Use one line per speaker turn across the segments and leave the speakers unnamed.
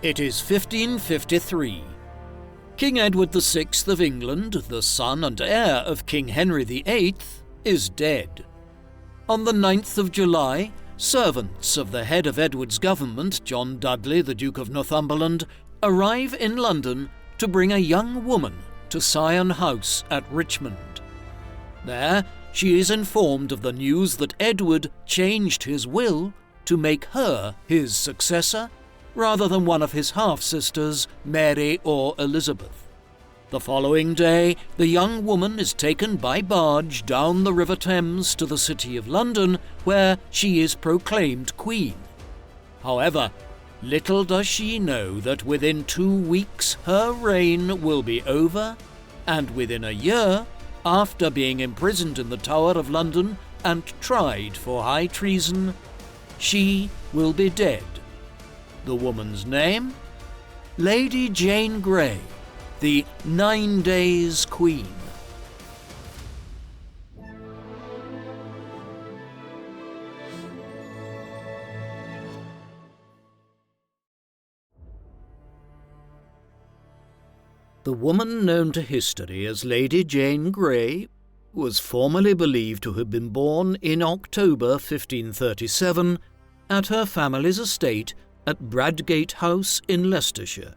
It is 1553. King Edward VI of England, the son and heir of King Henry VIII, is dead. On the 9th of July, servants of the head of Edward's government, John Dudley, the Duke of Northumberland, arrive in London to bring a young woman to Sion House at Richmond. There, she is informed of the news that Edward changed his will to make her his successor, rather than one of his half-sisters, Mary or Elizabeth. The following day, the young woman is taken by barge down the River Thames to the City of London, where she is proclaimed Queen. However, little does she know that within 2 weeks her reign will be over, and within a year, after being imprisoned in the Tower of London and tried for high treason, she will be dead. The woman's name? Lady Jane Grey, the 9 Days Queen. The woman known to history as Lady Jane Grey was formerly believed to have been born in October 1537 at her family's estate at Bradgate House in Leicestershire.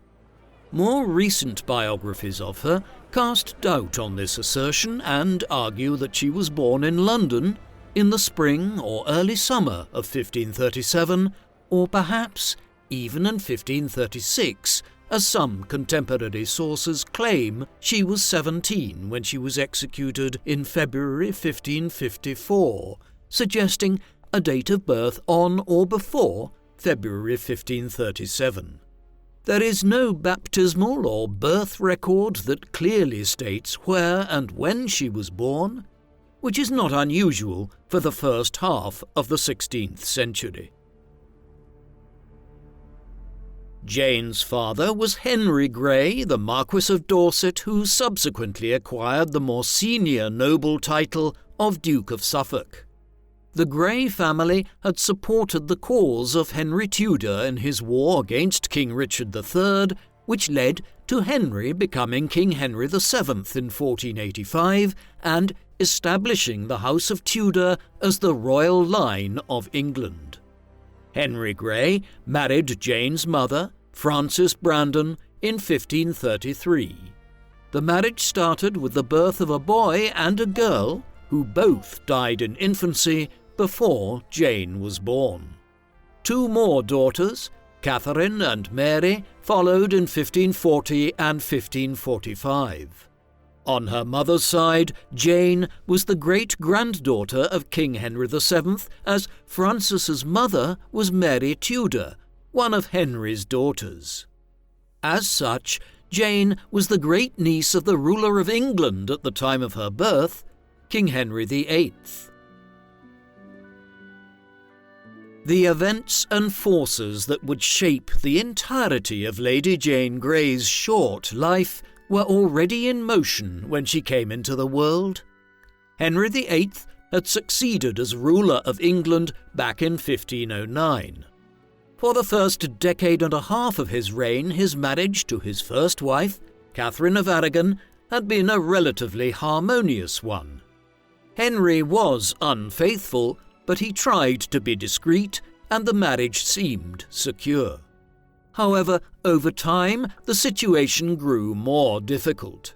More recent biographies of her cast doubt on this assertion and argue that she was born in London in the spring or early summer of 1537, or perhaps even in 1536, as some contemporary sources claim she was 17 when she was executed in February 1554, suggesting a date of birth on or before February 1537. There is no baptismal or birth record that clearly states where and when she was born, which is not unusual for the first half of the 16th century. Jane's father was Henry Grey, the Marquis of Dorset, who subsequently acquired the more senior noble title of Duke of Suffolk. The Grey family had supported the cause of Henry Tudor in his war against King Richard III, which led to Henry becoming King Henry VII in 1485 and establishing the House of Tudor as the royal line of England. Henry Grey married Jane's mother, Frances Brandon, in 1533. The marriage started with the birth of a boy and a girl, who both died in infancy before Jane was born. 2 more daughters, Catherine and Mary, followed in 1540 and 1545. On her mother's side, Jane was the great-granddaughter of King Henry VII, as Frances's mother was Mary Tudor, one of Henry's daughters. As such, Jane was the great-niece of the ruler of England at the time of her birth, King Henry VIII. The events and forces that would shape the entirety of Lady Jane Grey's short life were already in motion when she came into the world. Henry VIII had succeeded as ruler of England back in 1509. For the first decade and a half of his reign, his marriage to his first wife, Catherine of Aragon, had been a relatively harmonious one. Henry was unfaithful, but he tried to be discreet, and the marriage seemed secure. However, over time, the situation grew more difficult.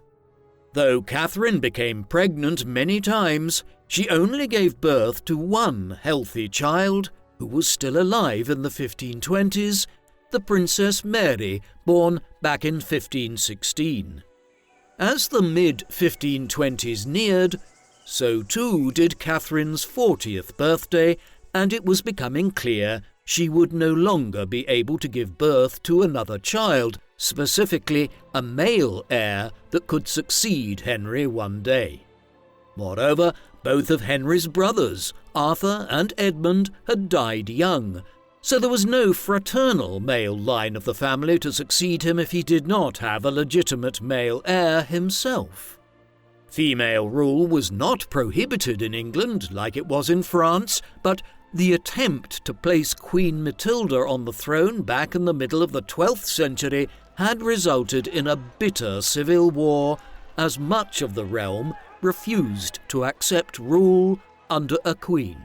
Though Catherine became pregnant many times, she only gave birth to one healthy child, who was still alive in the 1520s, the Princess Mary, born back in 1516. As the mid-1520s neared, so too did Catherine's 40th birthday, and it was becoming clear she would no longer be able to give birth to another child, specifically a male heir that could succeed Henry one day. Moreover, both of Henry's brothers, Arthur and Edmund, had died young, so there was no fraternal male line of the family to succeed him if he did not have a legitimate male heir himself. Female rule was not prohibited in England like it was in France, but the attempt to place Queen Matilda on the throne back in the middle of the 12th century had resulted in a bitter civil war, as much of the realm refused to accept rule under a queen.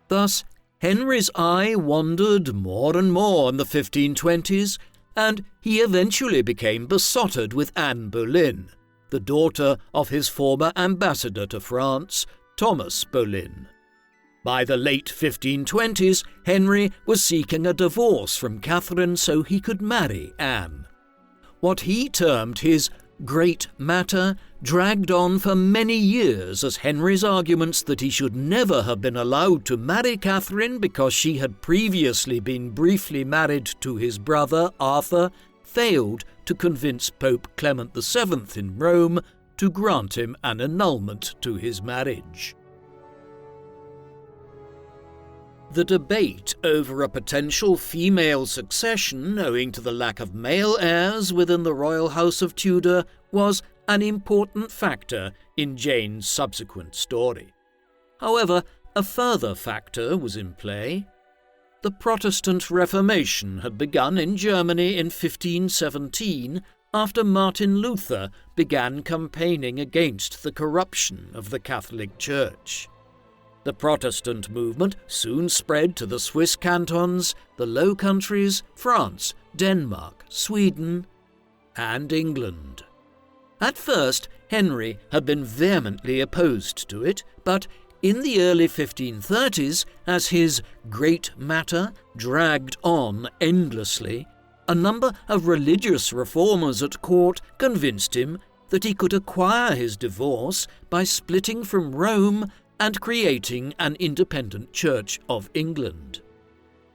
Thus, Henry's eye wandered more and more in the 1520s, and he eventually became besotted with Anne Boleyn, the daughter of his former ambassador to France, Thomas Boleyn. By the late 1520s, Henry was seeking a divorce from Catherine so he could marry Anne. What he termed his great matter dragged on for many years as Henry's arguments that he should never have been allowed to marry Catherine because she had previously been briefly married to his brother Arthur failed to convince Pope Clement VII in Rome to grant him an annulment to his marriage. The debate over a potential female succession owing to the lack of male heirs within the royal house of Tudor was an important factor in Jane's subsequent story. However, a further factor was in play. The Protestant Reformation had begun in Germany in 1517 after Martin Luther began campaigning against the corruption of the Catholic Church. The Protestant movement soon spread to the Swiss cantons, the Low Countries, France, Denmark, Sweden, and England. At first, Henry had been vehemently opposed to it, but in the early 1530s, as his great matter dragged on endlessly, a number of religious reformers at court convinced him that he could acquire his divorce by splitting from Rome and creating an independent Church of England.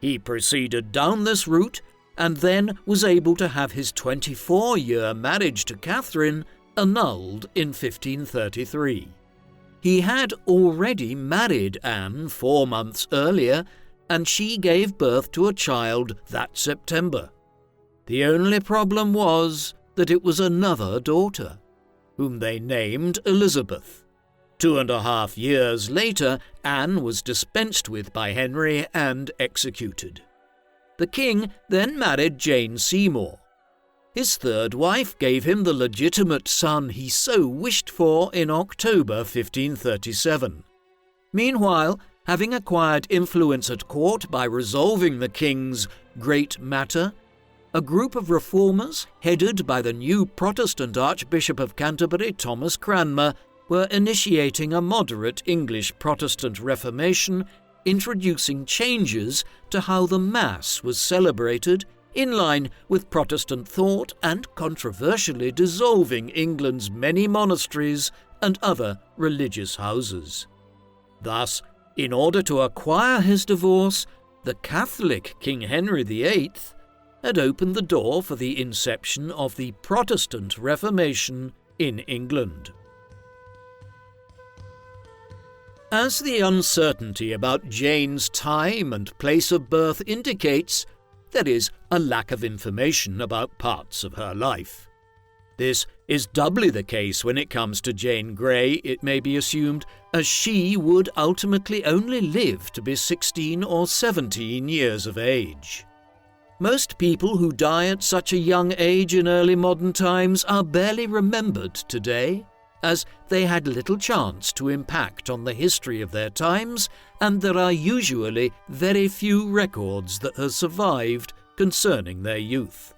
He proceeded down this route and then was able to have his 24-year marriage to Catherine annulled in 1533. He had already married Anne 4 months earlier, and she gave birth to a child that September. The only problem was that it was another daughter, whom they named Elizabeth. 2.5 years later, Anne was dispensed with by Henry and executed. The king then married Jane Seymour. His third wife gave him the legitimate son he so wished for in October 1537. Meanwhile, having acquired influence at court by resolving the king's great matter, a group of reformers, headed by the new Protestant Archbishop of Canterbury, Thomas Cranmer, were initiating a moderate English Protestant Reformation, introducing changes to how the Mass was celebrated, in line with Protestant thought and controversially dissolving England's many monasteries and other religious houses. Thus, in order to acquire his divorce, the Catholic King Henry VIII had opened the door for the inception of the Protestant Reformation in England. As the uncertainty about Jane's time and place of birth indicates, there is a lack of information about parts of her life. This is doubly the case when it comes to Jane Grey, it may be assumed, as she would ultimately only live to be 16 or 17 years of age. Most people who die at such a young age in early modern times are barely remembered today, as they had little chance to impact on the history of their times, and there are usually very few records that have survived concerning their youth.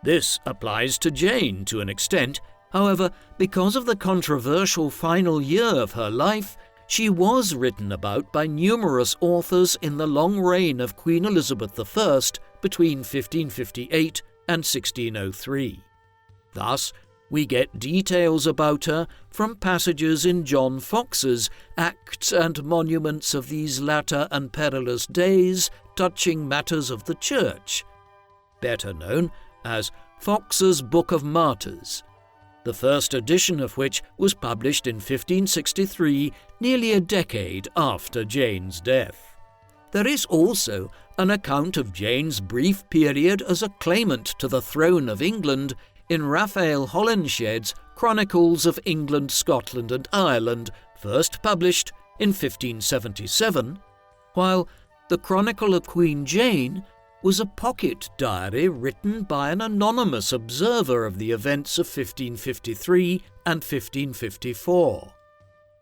This applies to Jane to an extent. However, because of the controversial final year of her life, she was written about by numerous authors in the long reign of Queen Elizabeth I between 1558 and 1603. Thus, we get details about her from passages in John Foxe's Acts and Monuments of These Latter and Perilous Days touching matters of the Church, better known as Foxe's Book of Martyrs, the first edition of which was published in 1563, nearly a decade after Jane's death. There is also an account of Jane's brief period as a claimant to the throne of England in Raphael Holinshed's Chronicles of England, Scotland and Ireland, first published in 1577, while The Chronicle of Queen Jane was a pocket diary written by an anonymous observer of the events of 1553 and 1554.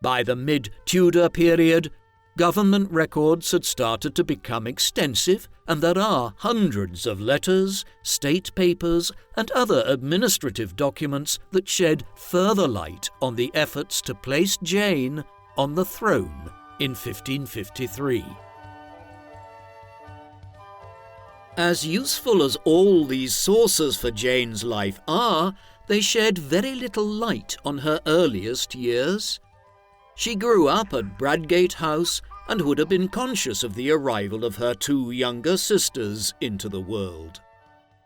By the mid-Tudor period, government records had started to become extensive, and there are hundreds of letters, state papers, and other administrative documents that shed further light on the efforts to place Jane on the throne in 1553. As useful as all these sources for Jane's life are, they shed very little light on her earliest years. She grew up at Bradgate House and would have been conscious of the arrival of her two younger sisters into the world.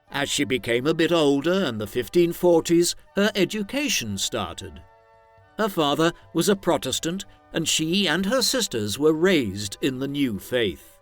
As she became a bit older in the 1540s, her education started. Her father was a Protestant, and she and her sisters were raised in the new faith.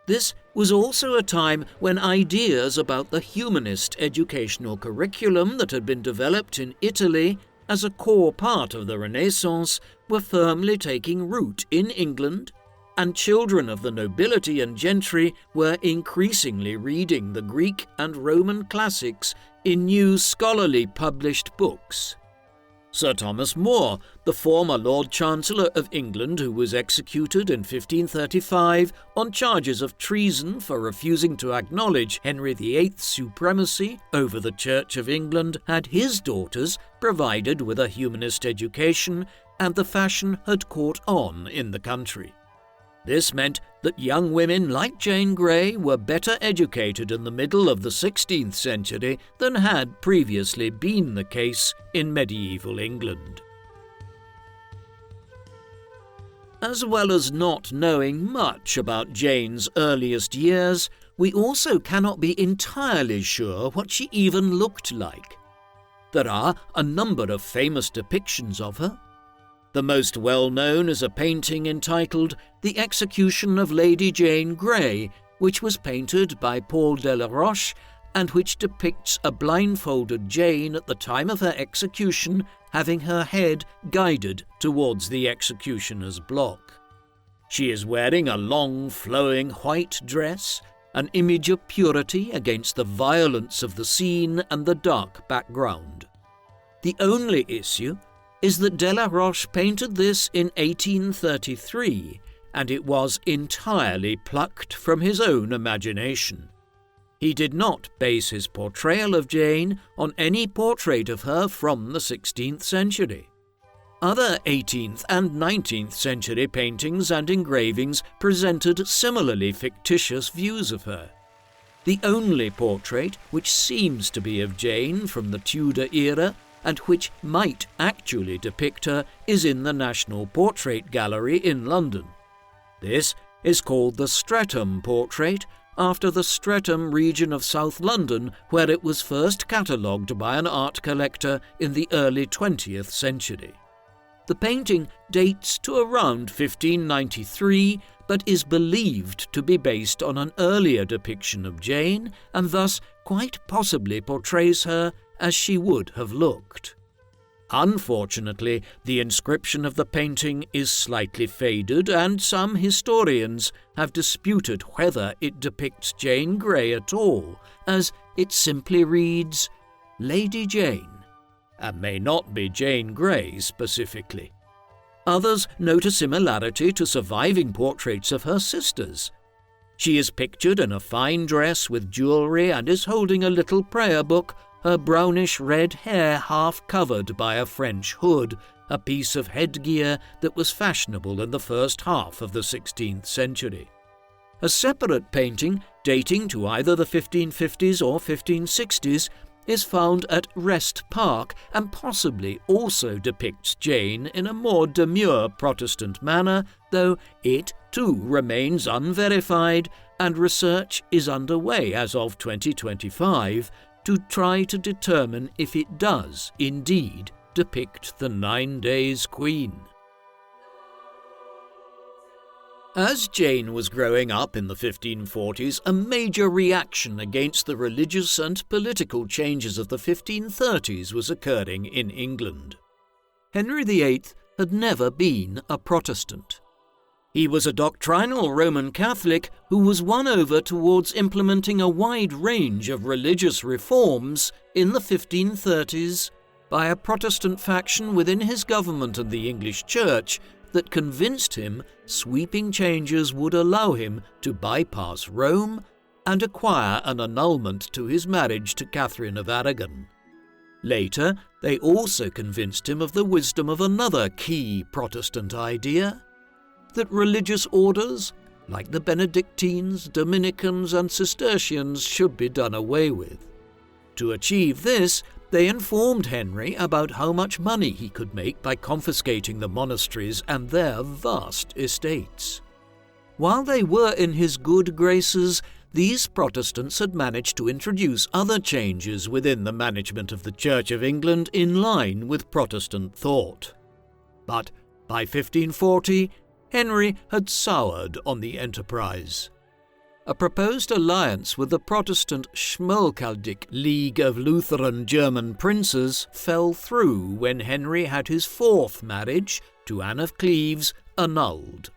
This was also a time when ideas about the humanist educational curriculum that had been developed in Italy as a core part of the Renaissance were firmly taking root in England, and children of the nobility and gentry were increasingly reading the Greek and Roman classics in new scholarly published books. Sir Thomas More, the former Lord Chancellor of England who was executed in 1535 on charges of treason for refusing to acknowledge Henry VIII's supremacy over the Church of England, had his daughters provided with a humanist education, and the fashion had caught on in the country. This meant that young women like Jane Grey were better educated in the middle of the 16th century than had previously been the case in medieval England. As well as not knowing much about Jane's earliest years, we also cannot be entirely sure what she even looked like. There are a number of famous depictions of her. The most well-known is a painting entitled The Execution of Lady Jane Grey, which was painted by Paul Delaroche and which depicts a blindfolded Jane at the time of her execution having her head guided towards the executioner's block. She is wearing a long, flowing white dress, an image of purity against the violence of the scene and the dark background. The only issue is that Delaroche painted this in 1833, and it was entirely plucked from his own imagination. He did not base his portrayal of Jane on any portrait of her from the 16th century. Other 18th and 19th century paintings and engravings presented similarly fictitious views of her. The only portrait which seems to be of Jane from the Tudor era and which might actually depict her is in the National Portrait Gallery in London. This is called the Streatham portrait, after the Streatham region of South London, where it was first catalogued by an art collector in the early 20th century. The painting dates to around 1593, but is believed to be based on an earlier depiction of Jane, and thus quite possibly portrays her as she would have looked. Unfortunately, the inscription of the painting is slightly faded, and some historians have disputed whether it depicts Jane Grey at all, as it simply reads, Lady Jane, and may not be Jane Grey specifically. Others note a similarity to surviving portraits of her sisters. She is pictured in a fine dress with jewellery and is holding a little prayer book, her brownish-red hair half covered by a French hood, a piece of headgear that was fashionable in the first half of the 16th century. A separate painting, dating to either the 1550s or 1560s, is found at Rest Park and possibly also depicts Jane in a more demure Protestant manner, though it too remains unverified, and research is underway as of 2025 to try to determine if it does indeed depict the 9 Days Queen. As Jane was growing up in the 1540s, a major reaction against the religious and political changes of the 1530s was occurring in England. Henry VIII had never been a Protestant. He was a doctrinal Roman Catholic who was won over towards implementing a wide range of religious reforms in the 1530s by a Protestant faction within his government and the English Church that convinced him sweeping changes would allow him to bypass Rome and acquire an annulment to his marriage to Catherine of Aragon. Later, they also convinced him of the wisdom of another key Protestant idea, that religious orders, like the Benedictines, Dominicans and Cistercians, should be done away with. To achieve this, they informed Henry about how much money he could make by confiscating the monasteries and their vast estates. While they were in his good graces, these Protestants had managed to introduce other changes within the management of the Church of England in line with Protestant thought. But by 1540, Henry had soured on the enterprise. A proposed alliance with the Protestant Schmalkaldic League of Lutheran German princes fell through when Henry had his fourth marriage, to Anne of Cleves, annulled.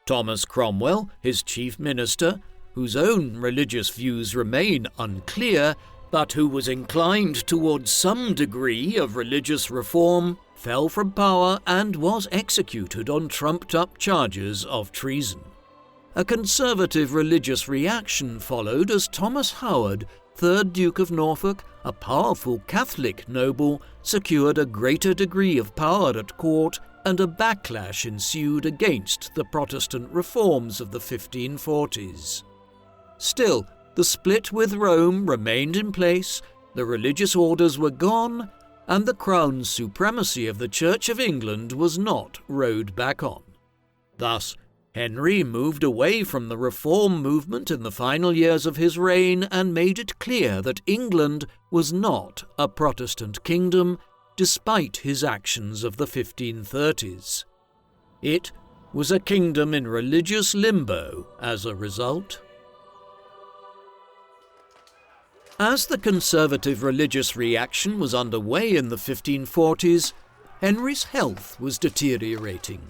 Thomas Cromwell, his chief minister, whose own religious views remain unclear, but who was inclined towards some degree of religious reform, fell from power and was executed on trumped-up charges of treason. A conservative religious reaction followed as Thomas Howard, 3rd Duke of Norfolk, a powerful Catholic noble, secured a greater degree of power at court, and a backlash ensued against the Protestant reforms of the 1540s. Still, the split with Rome remained in place, the religious orders were gone, and the crown's supremacy of the Church of England was not rowed back on. Thus, Henry moved away from the reform movement in the final years of his reign and made it clear that England was not a Protestant kingdom, despite his actions of the 1530s. It was a kingdom in religious limbo as a result. As the conservative religious reaction was underway in the 1540s, Henry's health was deteriorating.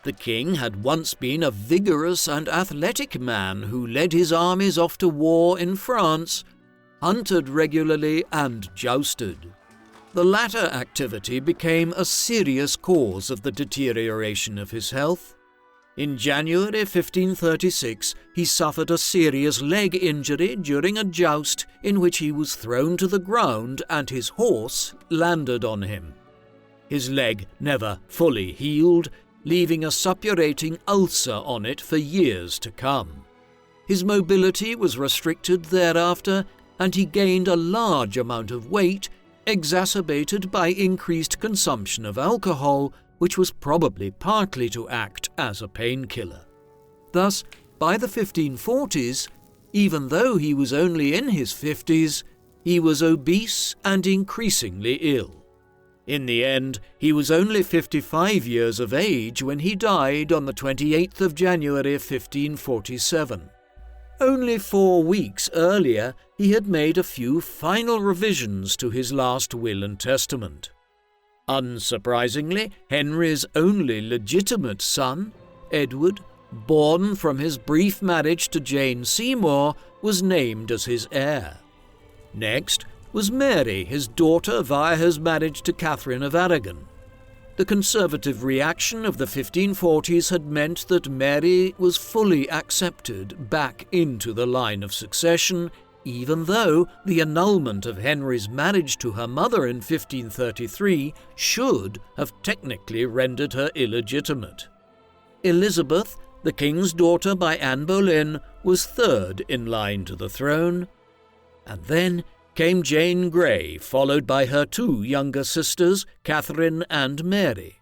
The king had once been a vigorous and athletic man who led his armies off to war in France, hunted regularly and jousted. The latter activity became a serious cause of the deterioration of his health. In January 1536, he suffered a serious leg injury during a joust in which he was thrown to the ground and his horse landed on him. His leg never fully healed, leaving a suppurating ulcer on it for years to come. His mobility was restricted thereafter, and he gained a large amount of weight, exacerbated by increased consumption of alcohol, which was probably partly to act as a painkiller. Thus, by the 1540s, even though he was only in his 50s, he was obese and increasingly ill. In the end, he was only 55 years of age when he died on the 28th of January 1547. Only 4 weeks earlier, he had made a few final revisions to his last will and testament. Unsurprisingly, Henry's only legitimate son, Edward, born from his brief marriage to Jane Seymour, was named as his heir. Next was Mary, his daughter, via his marriage to Catherine of Aragon. The conservative reaction of the 1540s had meant that Mary was fully accepted back into the line of succession, even though the annulment of Henry's marriage to her mother in 1533 should have technically rendered her illegitimate. Elizabeth, the king's daughter by Anne Boleyn, was third in line to the throne. And then came Jane Grey, followed by her 2 younger sisters, Catherine and Mary.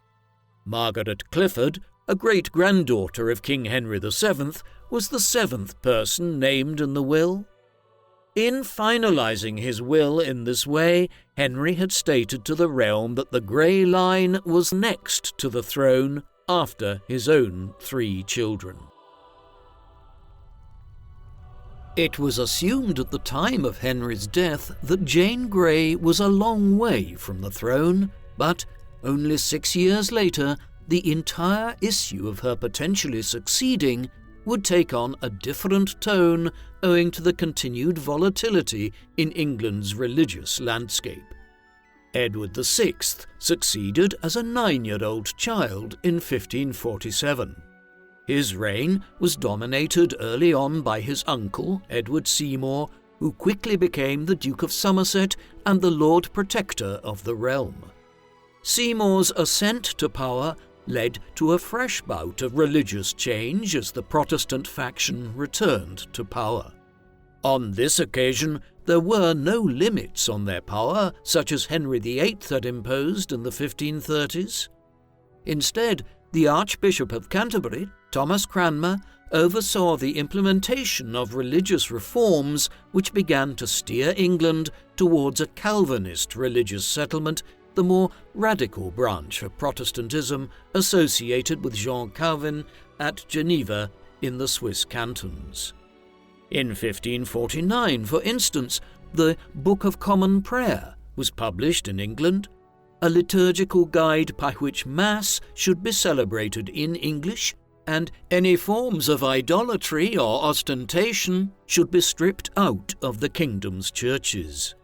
Margaret Clifford, a great-granddaughter of King Henry VII, was the 7th person named in the will. In finalising his will in this way, Henry had stated to the realm that the Grey line was next to the throne after his own 3 children. It was assumed at the time of Henry's death that Jane Grey was a long way from the throne, but only 6 years later, the entire issue of her potentially succeeding would take on a different tone owing to the continued volatility in England's religious landscape. Edward VI succeeded as a 9-year-old child in 1547. His reign was dominated early on by his uncle, Edward Seymour, who quickly became the Duke of Somerset and the Lord Protector of the realm. Seymour's ascent to power led to a fresh bout of religious change as the Protestant faction returned to power. On this occasion, there were no limits on their power, such as Henry VIII had imposed in the 1530s. Instead, the Archbishop of Canterbury, Thomas Cranmer, oversaw the implementation of religious reforms which began to steer England towards a Calvinist religious settlement, the more radical branch of Protestantism associated with Jean Calvin at Geneva in the Swiss cantons. In 1549, for instance, the Book of Common Prayer was published in England, a liturgical guide by which Mass should be celebrated in English, and any forms of idolatry or ostentation should be stripped out of the kingdom's churches.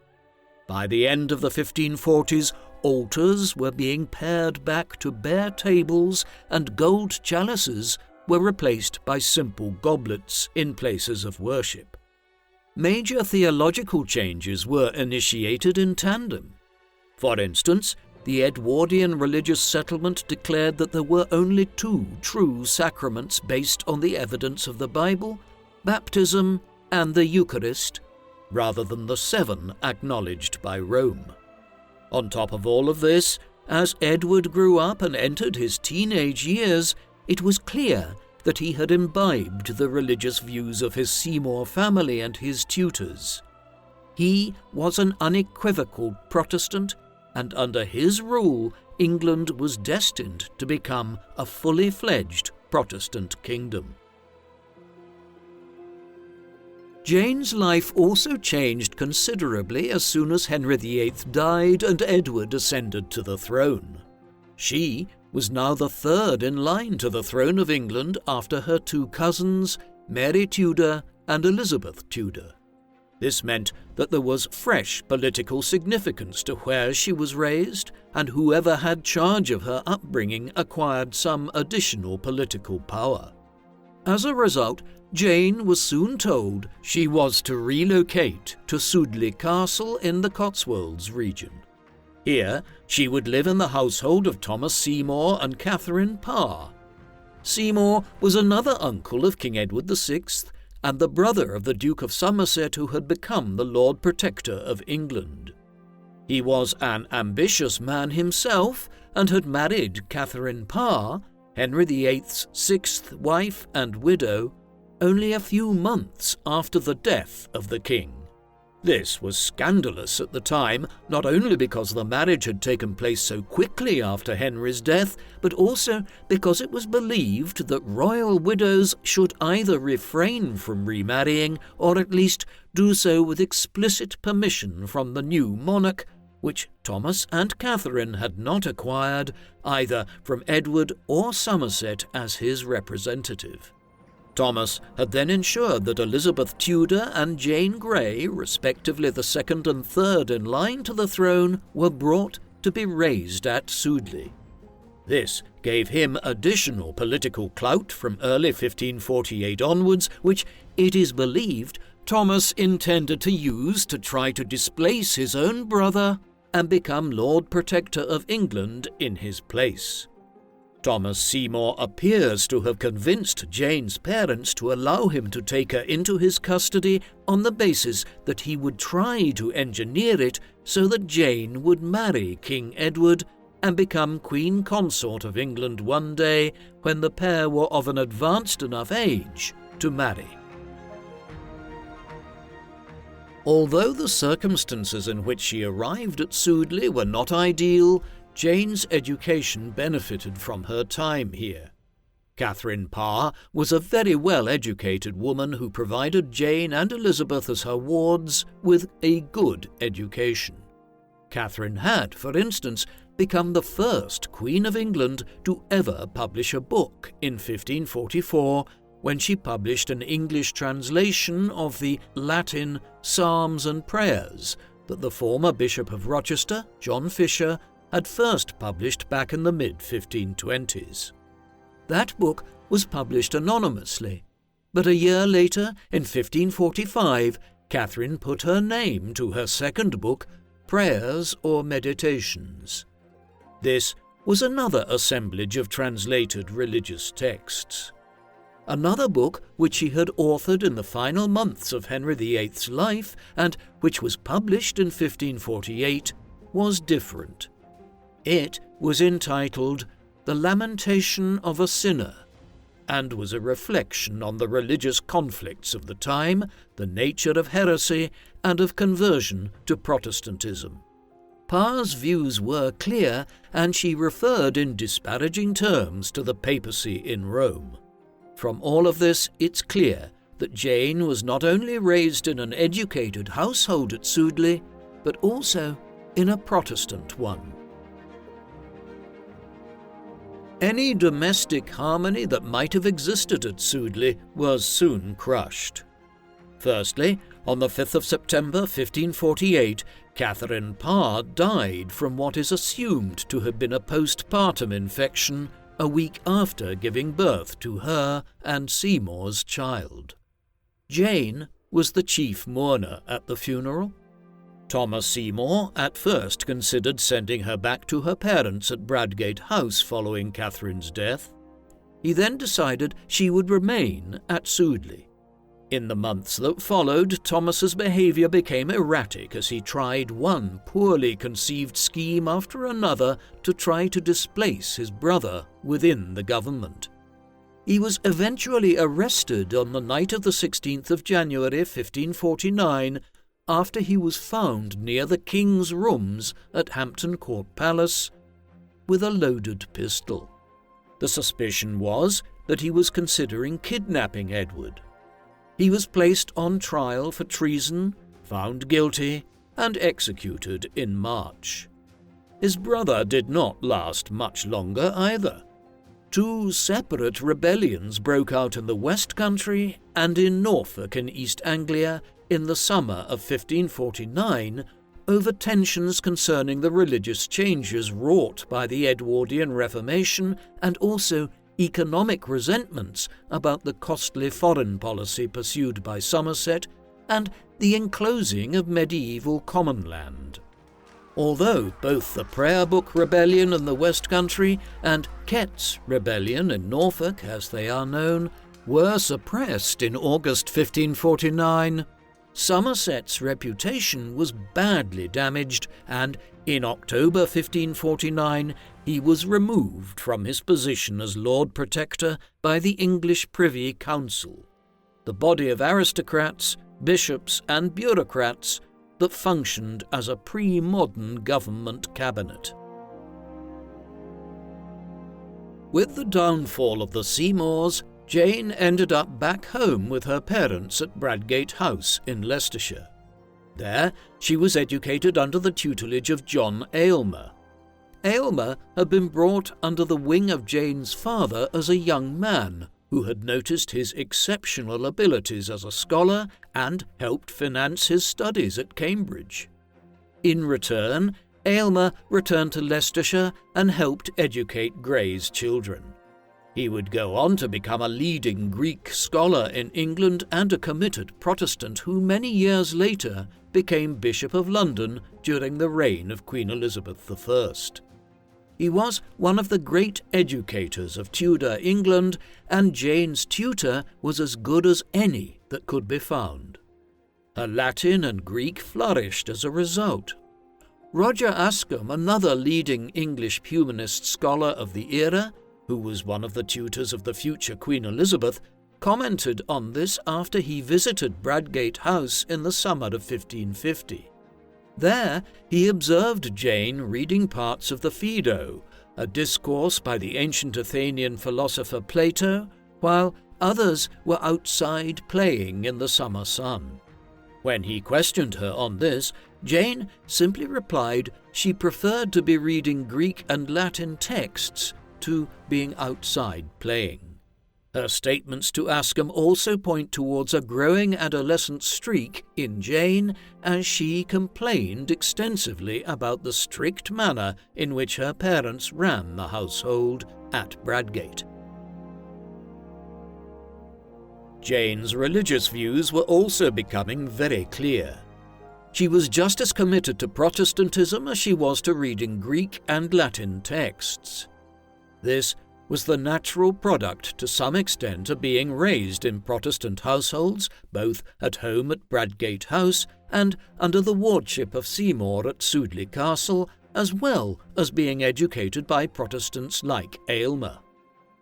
By the end of the 1540s, altars were being pared back to bare tables, and gold chalices were replaced by simple goblets in places of worship. Major theological changes were initiated in tandem. For instance, the Edwardian religious settlement declared that there were only 2 true sacraments based on the evidence of the Bible, baptism and the Eucharist, rather than the 7 acknowledged by Rome. On top of all of this, as Edward grew up and entered his teenage years, it was clear that he had imbibed the religious views of his Seymour family and his tutors. He was an unequivocal Protestant, and under his rule, England was destined to become a fully fledged Protestant kingdom. Jane's life also changed considerably as soon as Henry VIII died and Edward ascended to the throne. She was now the 3rd in line to the throne of England after her 2 cousins, Mary Tudor and Elizabeth Tudor. This meant that there was fresh political significance to where she was raised, and whoever had charge of her upbringing acquired some additional political power. As a result, Jane was soon told she was to relocate to Sudeley Castle in the Cotswolds region. Here, she would live in the household of Thomas Seymour and Catherine Parr. Seymour was another uncle of King Edward VI and the brother of the Duke of Somerset who had become the Lord Protector of England. He was an ambitious man himself and had married Catherine Parr, Henry VIII's 6th wife and widow, only a few months after the death of the king. This was scandalous at the time, not only because the marriage had taken place so quickly after Henry's death, but also because it was believed that royal widows should either refrain from remarrying or at least do so with explicit permission from the new monarch, which Thomas and Catherine had not acquired either from Edward or Somerset as his representative. Thomas had then ensured that Elizabeth Tudor and Jane Grey, respectively the 2nd and 3rd in line to the throne, were brought to be raised at Sudeley. This gave him additional political clout from early 1548 onwards, which, it is believed, Thomas intended to use to try to displace his own brother and become Lord Protector of England in his place. Thomas Seymour appears to have convinced Jane's parents to allow him to take her into his custody on the basis that he would try to engineer it so that Jane would marry King Edward and become Queen Consort of England one day when the pair were of an advanced enough age to marry. Although the circumstances in which she arrived at Sudeley were not ideal, Jane's education benefited from her time here. Catherine Parr was a very well-educated woman who provided Jane and Elizabeth as her wards with a good education. Catherine had, for instance, become the first Queen of England to ever publish a book in 1544, when she published an English translation of the Latin Psalms and Prayers that the former Bishop of Rochester, John Fisher, had first published back in the mid-1520s. That book was published anonymously, but a year later, in 1545, Catherine put her name to her second book, Prayers or Meditations. This was another assemblage of translated religious texts. Another book which she had authored in the final months of Henry VIII's life and which was published in 1548 was different. It was entitled The Lamentation of a Sinner, and was a reflection on the religious conflicts of the time, the nature of heresy, and of conversion to Protestantism. Parr's views were clear, and she referred in disparaging terms to the papacy in Rome. From all of this, it's clear that Jane was not only raised in an educated household at Sudeley, but also in a Protestant one. Any domestic harmony that might have existed at Sudeley was soon crushed. Firstly, on the 5th of September 1548, Catherine Parr died from what is assumed to have been a postpartum infection a week after giving birth to her and Seymour's child. Jane was the chief mourner at the funeral. Thomas Seymour at first considered sending her back to her parents at Bradgate House following Catherine's death. He then decided she would remain at Sudeley. In the months that followed, Thomas's behaviour became erratic as he tried one poorly conceived scheme after another to try to displace his brother within the government. He was eventually arrested on the night of the 16th of January 1549 after he was found near the King's Rooms at Hampton Court Palace with a loaded pistol. The suspicion was that he was considering kidnapping Edward. He was placed on trial for treason, found guilty, and executed in March. His brother did not last much longer either. Two separate rebellions broke out in the West Country and in Norfolk in East Anglia in the summer of 1549 over tensions concerning the religious changes wrought by the Edwardian Reformation and also economic resentments about the costly foreign policy pursued by Somerset and the enclosing of medieval common land. Although both the Prayer Book Rebellion in the West Country and Kett's Rebellion in Norfolk, as they are known, were suppressed in August 1549, Somerset's reputation was badly damaged, and in October 1549 he was removed from his position as Lord Protector by the English Privy Council, the body of aristocrats, bishops and bureaucrats that functioned as a pre-modern government cabinet. With the downfall of the Seymours, Jane ended up back home with her parents at Bradgate House in Leicestershire. There, she was educated under the tutelage of John Aylmer. Aylmer had been brought under the wing of Jane's father as a young man, who had noticed his exceptional abilities as a scholar and helped finance his studies at Cambridge. In return, Aylmer returned to Leicestershire and helped educate Grey's children. He would go on to become a leading Greek scholar in England and a committed Protestant who many years later became Bishop of London during the reign of Queen Elizabeth I. He was one of the great educators of Tudor England, and Jane's tutor was as good as any that could be found. Her Latin and Greek flourished as a result. Roger Ascham, another leading English humanist scholar of the era, who was one of the tutors of the future Queen Elizabeth, commented on this after he visited Bradgate House in the summer of 1550. There, he observed Jane reading parts of the Phaedo, a discourse by the ancient Athenian philosopher Plato, while others were outside playing in the summer sun. When he questioned her on this, Jane simply replied she preferred to be reading Greek and Latin texts to being outside playing. Her statements to Askham also point towards a growing adolescent streak in Jane, as she complained extensively about the strict manner in which her parents ran the household at Bradgate. Jane's religious views were also becoming very clear. She was just as committed to Protestantism as she was to reading Greek and Latin texts. This was the natural product to some extent of being raised in Protestant households, both at home at Bradgate House and under the wardship of Seymour at Sudeley Castle, as well as being educated by Protestants like Aylmer.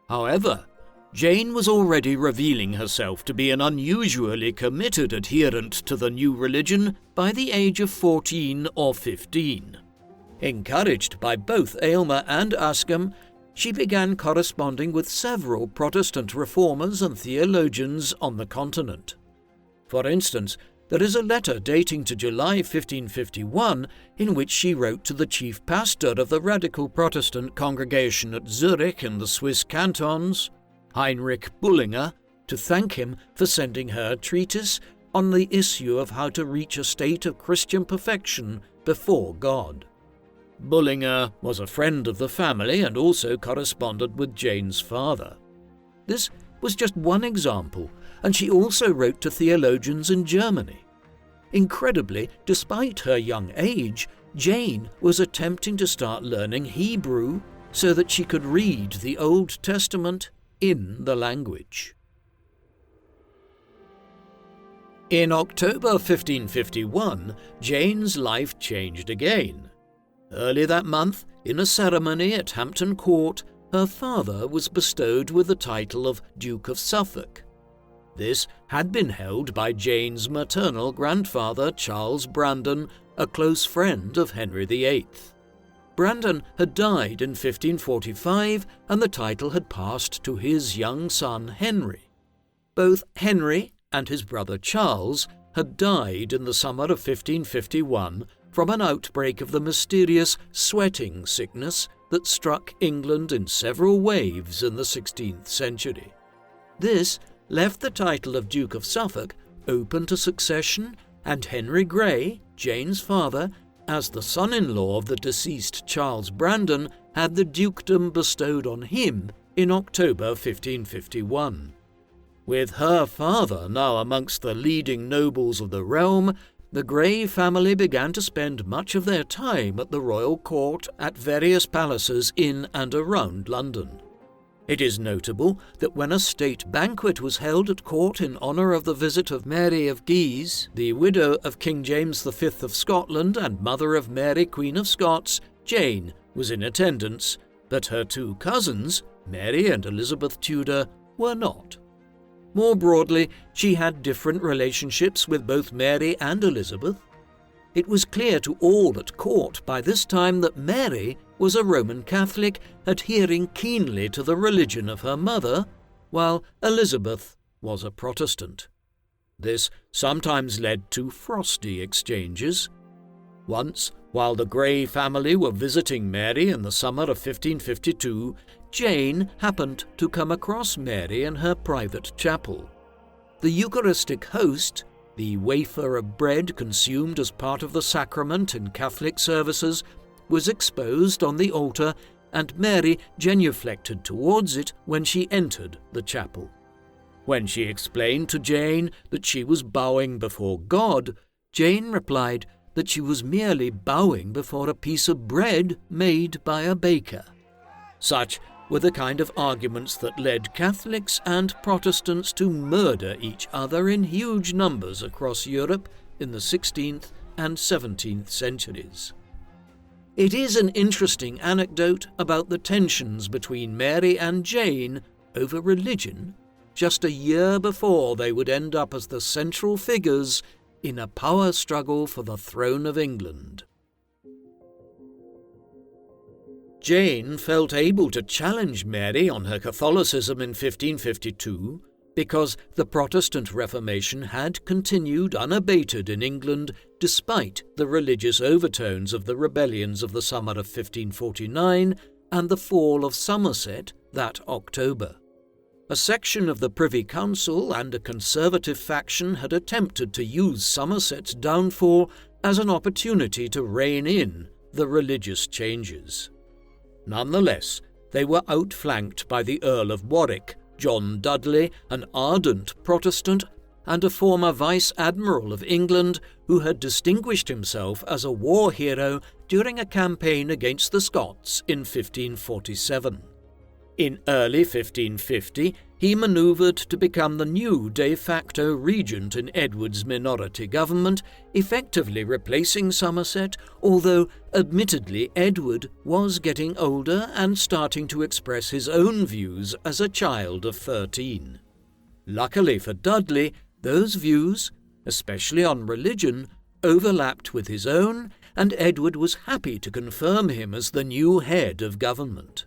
However, Jane was already revealing herself to be an unusually committed adherent to the new religion by the age of 14 or 15. Encouraged by both Aylmer and Askham, she began corresponding with several Protestant reformers and theologians on the continent. For instance, there is a letter dating to July 1551 in which she wrote to the chief pastor of the radical Protestant congregation at Zurich in the Swiss cantons, Heinrich Bullinger, to thank him for sending her a treatise on the issue of how to reach a state of Christian perfection before God. Bullinger was a friend of the family and also corresponded with Jane's father. This was just one example, and she also wrote to theologians in Germany. Incredibly, despite her young age, Jane was attempting to start learning Hebrew so that she could read the Old Testament in the language. In October 1551, Jane's life changed again. Early that month, in a ceremony at Hampton Court, her father was bestowed with the title of Duke of Suffolk. This had been held by Jane's maternal grandfather, Charles Brandon, a close friend of Henry VIII. Brandon had died in 1545, and the title had passed to his young son Henry. Both Henry and his brother Charles had died in the summer of 1551 from an outbreak of the mysterious sweating sickness that struck England in several waves in the 16th century. This left the title of Duke of Suffolk open to succession, and Henry Grey, Jane's father, as the son-in-law of the deceased Charles Brandon, had the dukedom bestowed on him in October 1551. With her father now amongst the leading nobles of the realm, the Grey family began to spend much of their time at the royal court at various palaces in and around London. It is notable that when a state banquet was held at court in honour of the visit of Mary of Guise, the widow of King James V of Scotland and mother of Mary Queen of Scots, Jane was in attendance, but her two cousins, Mary and Elizabeth Tudor, were not. More broadly, she had different relationships with both Mary and Elizabeth. It was clear to all at court by this time that Mary was a Roman Catholic adhering keenly to the religion of her mother, while Elizabeth was a Protestant. This sometimes led to frosty exchanges. Once, while the Grey family were visiting Mary in the summer of 1552, Jane happened to come across Mary in her private chapel. The Eucharistic host, the wafer of bread consumed as part of the sacrament in Catholic services, was exposed on the altar, and Mary genuflected towards it when she entered the chapel. When she explained to Jane that she was bowing before God, Jane replied that she was merely bowing before a piece of bread made by a baker. Such were the kind of arguments that led Catholics and Protestants to murder each other in huge numbers across Europe in the 16th and 17th centuries. It is an interesting anecdote about the tensions between Mary and Jane over religion just a year before they would end up as the central figures in a power struggle for the throne of England. Jane felt able to challenge Mary on her Catholicism in 1552, because the Protestant Reformation had continued unabated in England despite the religious overtones of the rebellions of the summer of 1549 and the fall of Somerset that October. A section of the Privy Council and a conservative faction had attempted to use Somerset's downfall as an opportunity to rein in the religious changes. Nonetheless, they were outflanked by the Earl of Warwick, John Dudley, an ardent Protestant, and a former Vice-Admiral of England who had distinguished himself as a war hero during a campaign against the Scots in 1547. In early 1550, he manoeuvred to become the new de facto regent in Edward's minority government, effectively replacing Somerset, although admittedly Edward was getting older and starting to express his own views as a child of 13. Luckily for Dudley, those views, especially on religion, overlapped with his own, and Edward was happy to confirm him as the new head of government.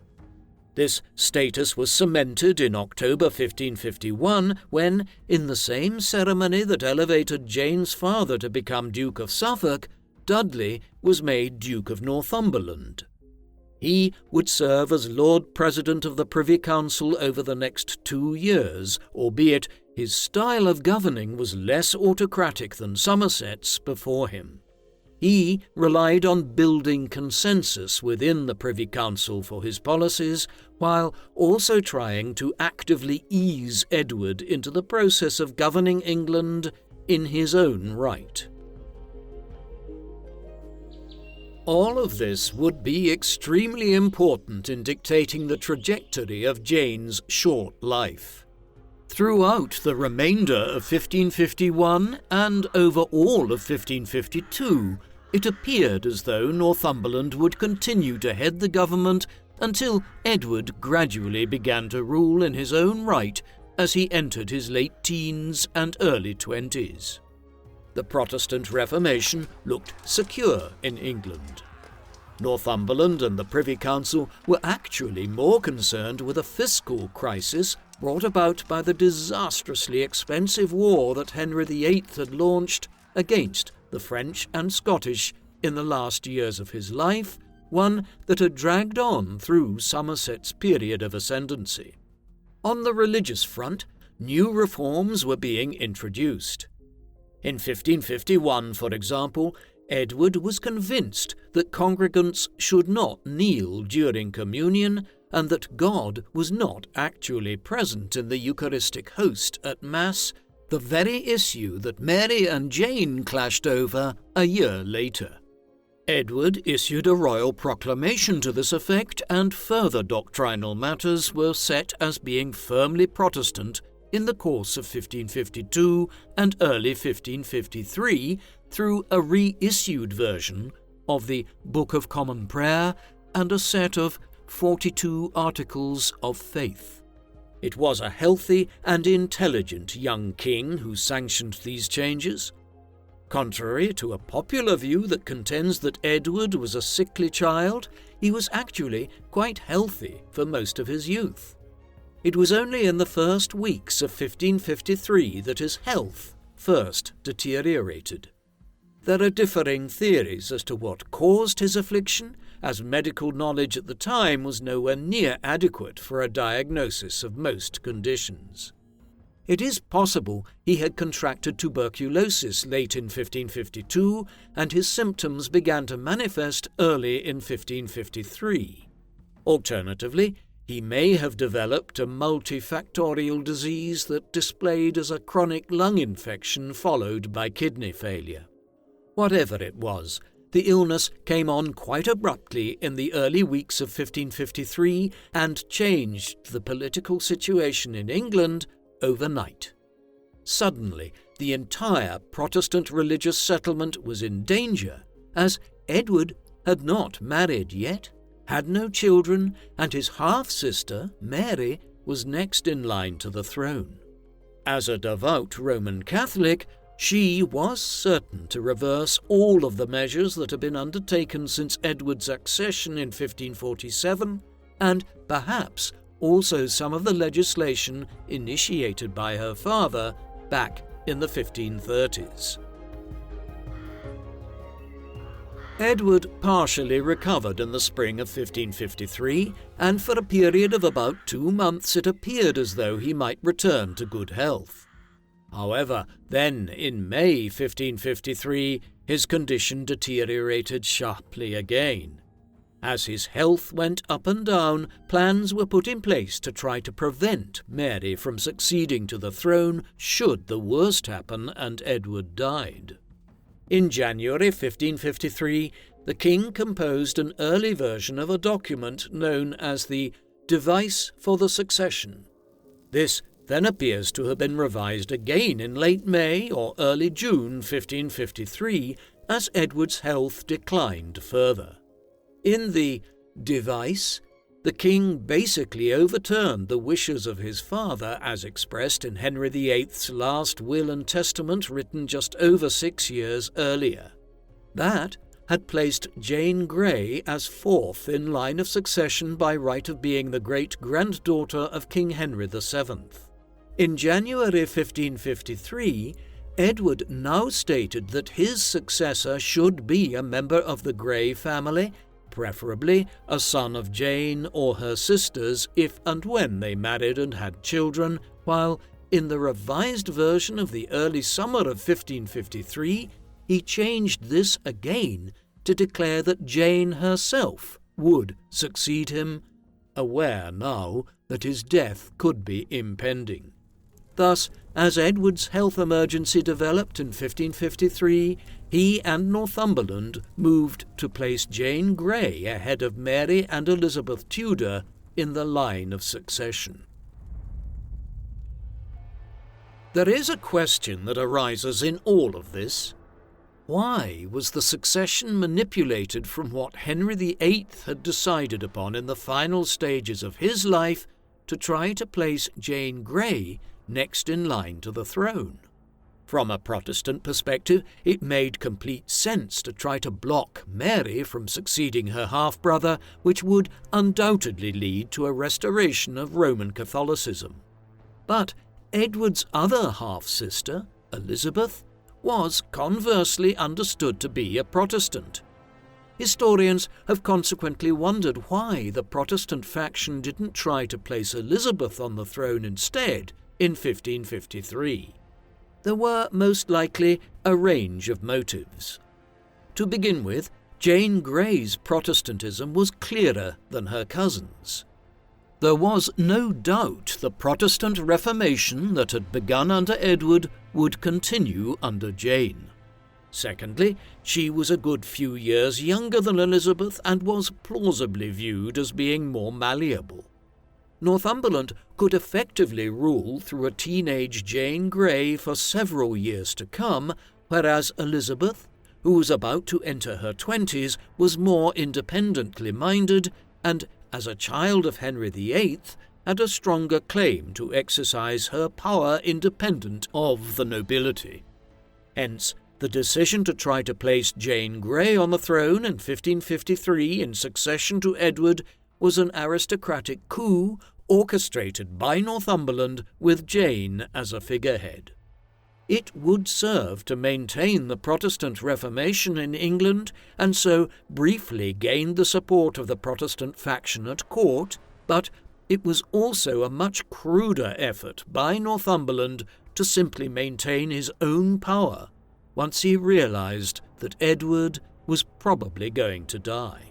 This status was cemented in October 1551 when, in the same ceremony that elevated Jane's father to become Duke of Suffolk, Dudley was made Duke of Northumberland. He would serve as Lord President of the Privy Council over the next 2 years, albeit his style of governing was less autocratic than Somerset's before him. He relied on building consensus within the Privy Council for his policies, while also trying to actively ease Edward into the process of governing England in his own right. All of this would be extremely important in dictating the trajectory of Jane's short life. Throughout the remainder of 1551 and over all of 1552, it appeared as though Northumberland would continue to head the government until Edward gradually began to rule in his own right as he entered his late teens and early 20s. The Protestant Reformation looked secure in England. Northumberland and the Privy Council were actually more concerned with a fiscal crisis brought about by the disastrously expensive war that Henry VIII had launched against the French and Scottish in the last years of his life, one that had dragged on through Somerset's period of ascendancy. On the religious front, new reforms were being introduced. In 1551, for example, Edward was convinced that congregants should not kneel during communion and that God was not actually present in the Eucharistic host at Mass, the very issue that Mary and Jane clashed over a year later. Edward issued a royal proclamation to this effect, and further doctrinal matters were set as being firmly Protestant in the course of 1552 and early 1553 through a reissued version of the Book of Common Prayer and a set of 42 Articles of Faith. It was a healthy and intelligent young king who sanctioned these changes. Contrary to a popular view that contends that Edward was a sickly child, he was actually quite healthy for most of his youth. It was only in the first weeks of 1553 that his health first deteriorated. There are differing theories as to what caused his affliction, as medical knowledge at the time was nowhere near adequate for a diagnosis of most conditions. It is possible he had contracted tuberculosis late in 1552, and his symptoms began to manifest early in 1553. Alternatively, he may have developed a multifactorial disease that displayed as a chronic lung infection followed by kidney failure. Whatever it was, the illness came on quite abruptly in the early weeks of 1553 and changed the political situation in England overnight. Suddenly, the entire Protestant religious settlement was in danger, as Edward had not married yet, had no children, and his half-sister, Mary, was next in line to the throne. As a devout Roman Catholic, she was certain to reverse all of the measures that had been undertaken since Edward's accession in 1547, and perhaps also some of the legislation initiated by her father back in the 1530s. Edward partially recovered in the spring of 1553, and for a period of about 2 months it appeared as though he might return to good health. However, then, in May 1553, his condition deteriorated sharply again. As his health went up and down, plans were put in place to try to prevent Mary from succeeding to the throne should the worst happen and Edward died. In January 1553, the king composed an early version of a document known as the Device for the Succession. This then appears to have been revised again in late May or early June 1553 as Edward's health declined further. In the device, the king basically overturned the wishes of his father as expressed in Henry VIII's last will and testament written just over 6 years earlier. That had placed Jane Grey as fourth in line of succession by right of being the great-granddaughter of King Henry VII. In January 1553, Edward now stated that his successor should be a member of the Grey family, preferably a son of Jane or her sisters if and when they married and had children, while in the revised version of the early summer of 1553 he changed this again to declare that Jane herself would succeed him, aware now that his death could be impending. Thus, as Edward's health emergency developed in 1553, he and Northumberland moved to place Jane Grey ahead of Mary and Elizabeth Tudor in the line of succession. There is a question that arises in all of this. Why was the succession manipulated from what Henry VIII had decided upon in the final stages of his life to try to place Jane Grey next in line to the throne? From a Protestant perspective, it made complete sense to try to block Mary from succeeding her half-brother, which would undoubtedly lead to a restoration of Roman Catholicism. But Edward's other half-sister, Elizabeth, was conversely understood to be a Protestant. Historians have consequently wondered why the Protestant faction didn't try to place Elizabeth on the throne instead in 1553. There were most likely a range of motives. To begin with, Jane Grey's Protestantism was clearer than her cousin's. There was no doubt the Protestant Reformation that had begun under Edward would continue under Jane. Secondly, she was a good few years younger than Elizabeth and was plausibly viewed as being more malleable. Northumberland could effectively rule through a teenage Jane Grey for several years to come, whereas Elizabeth, who was about to enter her 20s, was more independently minded and, as a child of Henry VIII, had a stronger claim to exercise her power independent of the nobility. Hence, the decision to try to place Jane Grey on the throne in 1553 in succession to Edward was an aristocratic coup orchestrated by Northumberland with Jane as a figurehead. It would serve to maintain the Protestant Reformation in England and so briefly gained the support of the Protestant faction at court, but it was also a much cruder effort by Northumberland to simply maintain his own power once he realized that Edward was probably going to die.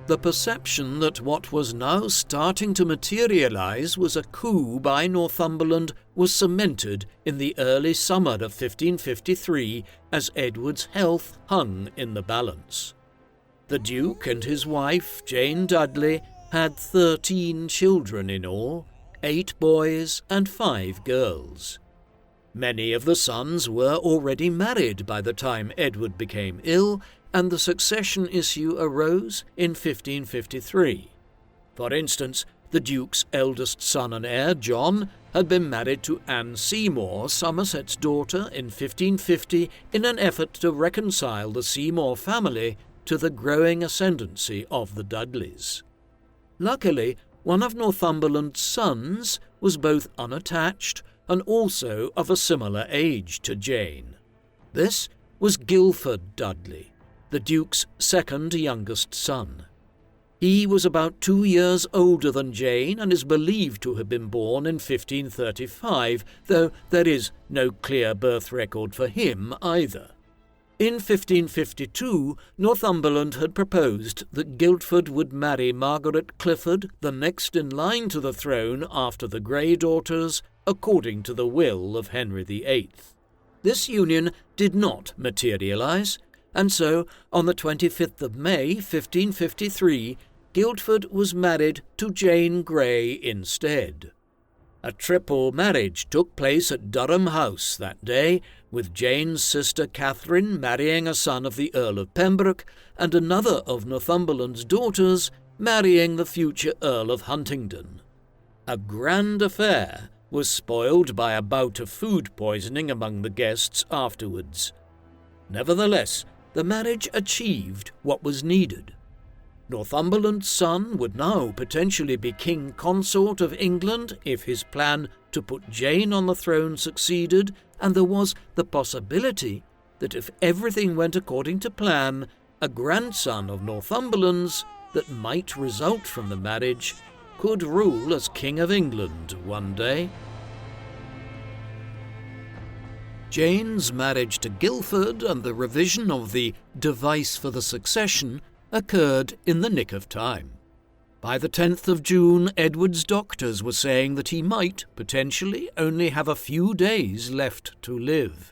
The perception that what was now starting to materialize was a coup by Northumberland was cemented in the early summer of 1553 as Edward's health hung in the balance. The Duke and his wife, Jane Dudley, had 13 children in all, 8 boys and 5 girls. Many of the sons were already married by the time Edward became ill, and the succession issue arose in 1553. For instance, the Duke's eldest son and heir, John, had been married to Anne Seymour, Somerset's daughter, in 1550 in an effort to reconcile the Seymour family to the growing ascendancy of the Dudleys. Luckily, one of Northumberland's sons was both unattached and also of a similar age to Jane. This was Guildford Dudley, the Duke's second youngest son. He was about 2 years older than Jane and is believed to have been born in 1535, though there is no clear birth record for him either. In 1552, Northumberland had proposed that Guildford would marry Margaret Clifford, the next in line to the throne after the Grey daughters, according to the will of Henry VIII. This union did not materialise, and so, on the 25th of May, 1553, Guildford was married to Jane Grey instead. A triple marriage took place at Durham House that day, with Jane's sister Catherine marrying a son of the Earl of Pembroke, and another of Northumberland's daughters marrying the future Earl of Huntingdon. A grand affair was spoiled by a bout of food poisoning among the guests afterwards. Nevertheless, the marriage achieved what was needed. Northumberland's son would now potentially be King Consort of England if his plan to put Jane on the throne succeeded, and there was the possibility that if everything went according to plan, a grandson of Northumberland's that might result from the marriage could rule as King of England one day. Jane's marriage to Guildford and the revision of the device for the succession occurred in the nick of time. By the 10th of June, Edward's doctors were saying that he might, potentially, only have a few days left to live.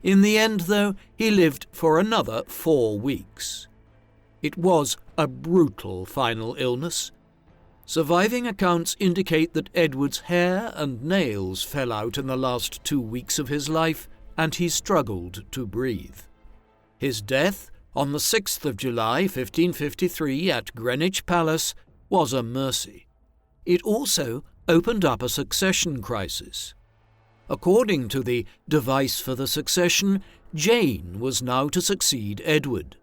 In the end, though, he lived for another 4 weeks. It was a brutal final illness. Surviving accounts indicate that Edward's hair and nails fell out in the last 2 weeks of his life, and he struggled to breathe. His death, on the 6th of July 1553 at Greenwich Palace, was a mercy. It also opened up a succession crisis. According to the device for the succession, Jane was now to succeed Edward.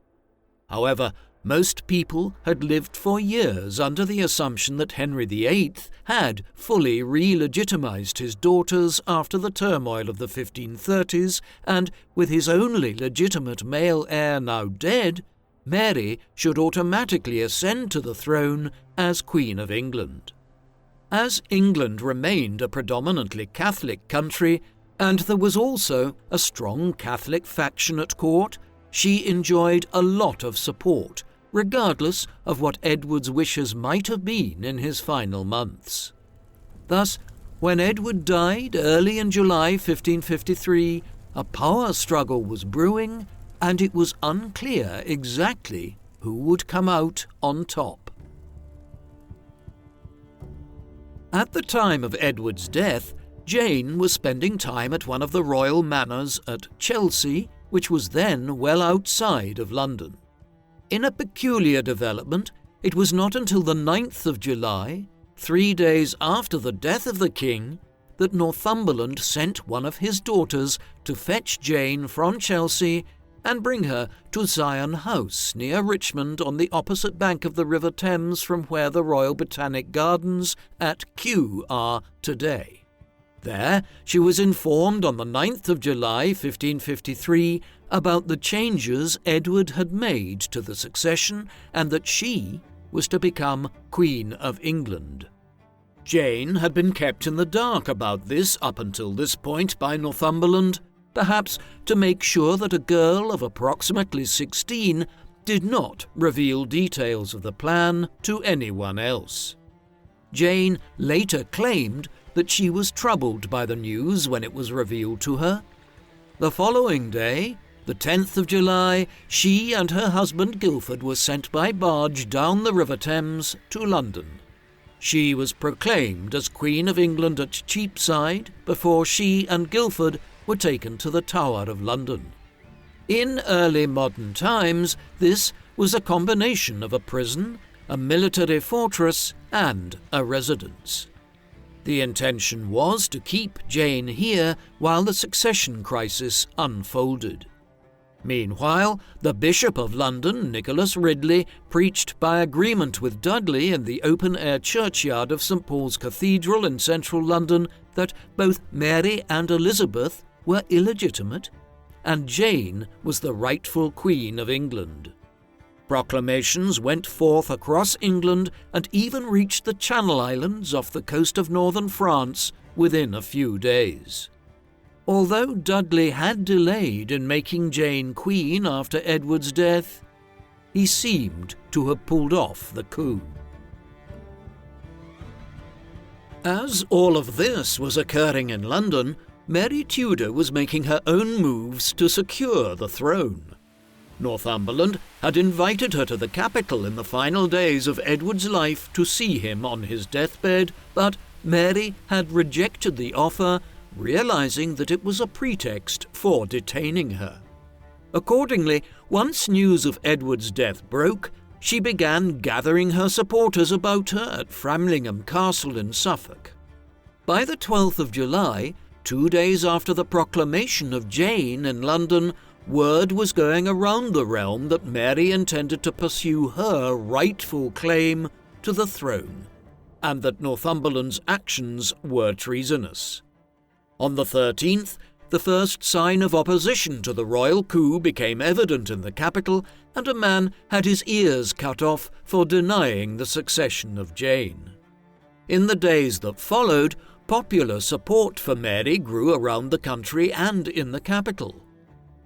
However, most people had lived for years under the assumption that Henry VIII had fully re-legitimised his daughters after the turmoil of the 1530s, and with his only legitimate male heir now dead, Mary should automatically ascend to the throne as Queen of England. As England remained a predominantly Catholic country, and there was also a strong Catholic faction at court, she enjoyed a lot of support, regardless of what Edward's wishes might have been in his final months. Thus, when Edward died early in July 1553, a power struggle was brewing, and it was unclear exactly who would come out on top. At the time of Edward's death, Jane was spending time at one of the royal manors at Chelsea, which was then well outside of London. In a peculiar development, it was not until the 9th of July, 3 days after the death of the king, that Northumberland sent one of his daughters to fetch Jane from Chelsea and bring her to Zion House near Richmond on the opposite bank of the River Thames from where the Royal Botanic Gardens at Kew are today. There, she was informed on the 9th of July 1553 about the changes Edward had made to the succession and that she was to become Queen of England. Jane had been kept in the dark about this up until this point by Northumberland, perhaps to make sure that a girl of approximately 16 did not reveal details of the plan to anyone else. Jane later claimed that she was troubled by the news when it was revealed to her. The following day, the 10th of July, she and her husband Guildford were sent by barge down the River Thames to London. She was proclaimed as Queen of England at Cheapside before she and Guildford were taken to the Tower of London. In early modern times, this was a combination of a prison, a military fortress, and a residence. The intention was to keep Jane here while the succession crisis unfolded. Meanwhile, the Bishop of London, Nicholas Ridley, preached by agreement with Dudley in the open-air churchyard of St Paul's Cathedral in central London that both Mary and Elizabeth were illegitimate, and Jane was the rightful Queen of England. Proclamations went forth across England and even reached the Channel Islands off the coast of northern France within a few days. Although Dudley had delayed in making Jane Queen after Edward's death, he seemed to have pulled off the coup. As all of this was occurring in London, Mary Tudor was making her own moves to secure the throne. Northumberland had invited her to the capital in the final days of Edward's life to see him on his deathbed, but Mary had rejected the offer, realizing that it was a pretext for detaining her. Accordingly, once news of Edward's death broke, she began gathering her supporters about her at Framlingham Castle in Suffolk. By the 12th of July, 2 days after the proclamation of Jane in London, word was going around the realm that Mary intended to pursue her rightful claim to the throne, and that Northumberland's actions were treasonous. On the 13th, the first sign of opposition to the royal coup became evident in the capital, and a man had his ears cut off for denying the succession of Jane. In the days that followed, popular support for Mary grew around the country and in the capital.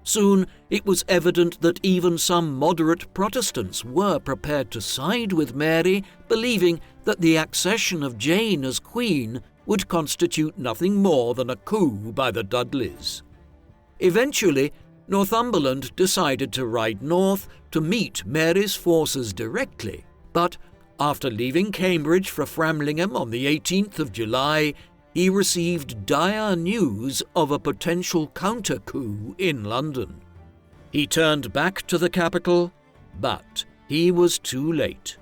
Soon it was evident that even some moderate Protestants were prepared to side with Mary, believing that the accession of Jane as queen would constitute nothing more than a coup by the Dudleys. Eventually, Northumberland decided to ride north to meet Mary's forces directly, but after leaving Cambridge for Framlingham on the 18th of July, he received dire news of a potential counter-coup in London. He turned back to the capital, but he was too late.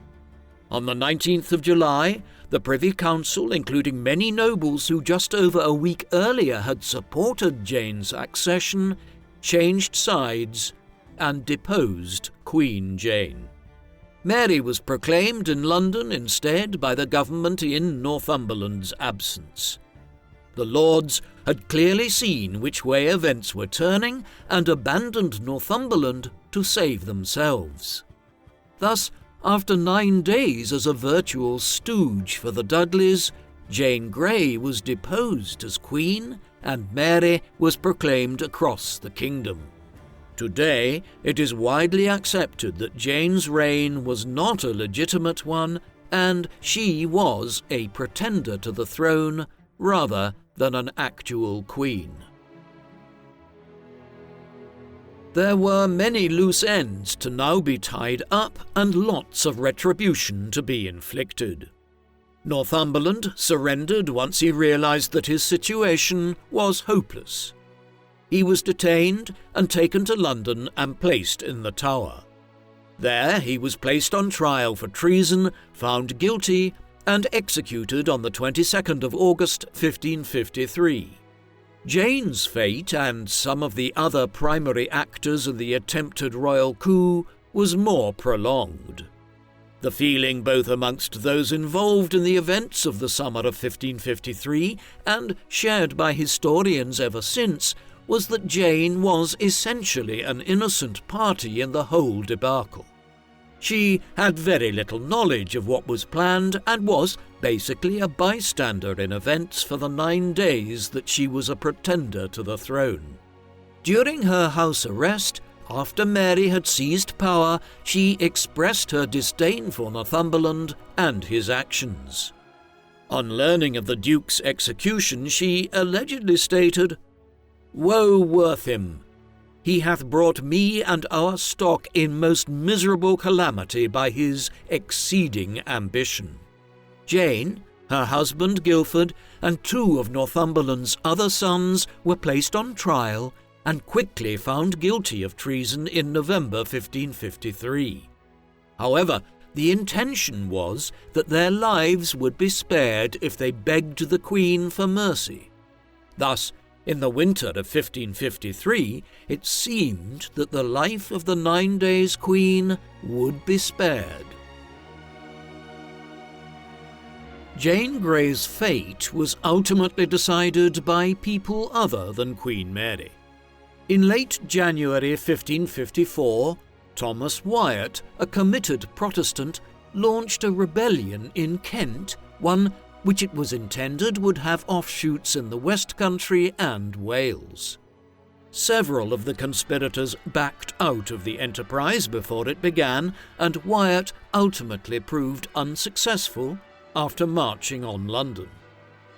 On the 19th of July, the Privy Council, including many nobles who just over a week earlier had supported Jane's accession, changed sides and deposed Queen Jane. Mary was proclaimed in London instead by the government in Northumberland's absence. The Lords had clearly seen which way events were turning and abandoned Northumberland to save themselves. Thus, after 9 days as a virtual stooge for the Dudleys, Jane Grey was deposed as Queen and Mary was proclaimed across the kingdom. Today, it is widely accepted that Jane's reign was not a legitimate one, and she was a pretender to the throne rather than an actual queen. There were many loose ends to now be tied up and lots of retribution to be inflicted. Northumberland surrendered once he realized that his situation was hopeless. He was detained and taken to London and placed in the Tower. There he was placed on trial for treason, found guilty, and executed on the 22nd of August 1553. Jane's fate and some of the other primary actors in the attempted royal coup was more prolonged. The feeling both amongst those involved in the events of the summer of 1553 and shared by historians ever since was that Jane was essentially an innocent party in the whole debacle. She had very little knowledge of what was planned and was basically a bystander in events for the 9 days that she was a pretender to the throne. During her house arrest, after Mary had seized power, she expressed her disdain for Northumberland and his actions. On learning of the Duke's execution, she allegedly stated, "Woe worth him! He hath brought me and our stock in most miserable calamity by his exceeding ambition." Jane, her husband Guildford, and 2 of Northumberland's other sons were placed on trial and quickly found guilty of treason in November 1553. However, the intention was that their lives would be spared if they begged the Queen for mercy. Thus, In the winter of 1553, it seemed that the life of the 9 Days Queen would be spared. Jane Grey's fate was ultimately decided by people other than Queen Mary. In late January 1554, Thomas Wyatt, a committed Protestant, launched a rebellion in Kent, one which it was intended would have offshoots in the West Country and Wales. Several of the conspirators backed out of the enterprise before it began, and Wyatt ultimately proved unsuccessful after marching on London.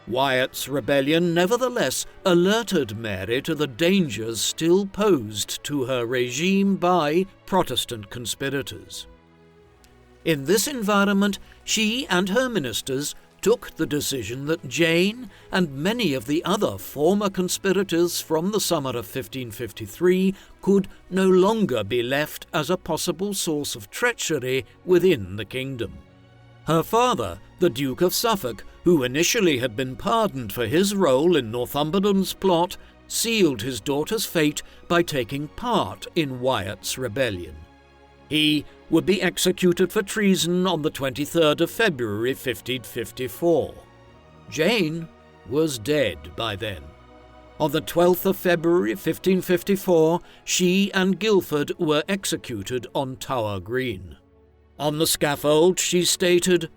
Wyatt's rebellion nevertheless alerted Mary to the dangers still posed to her regime by Protestant conspirators. In this environment, she and her ministers took the decision that Jane and many of the other former conspirators from the summer of 1553 could no longer be left as a possible source of treachery within the kingdom. Her father, the Duke of Suffolk, who initially had been pardoned for his role in Northumberland's plot, sealed his daughter's fate by taking part in Wyatt's rebellion. He would be executed for treason on the 23rd of February 1554. Jane was dead by then. On the 12th of February 1554, she and Guildford were executed on Tower Green. On the scaffold she stated,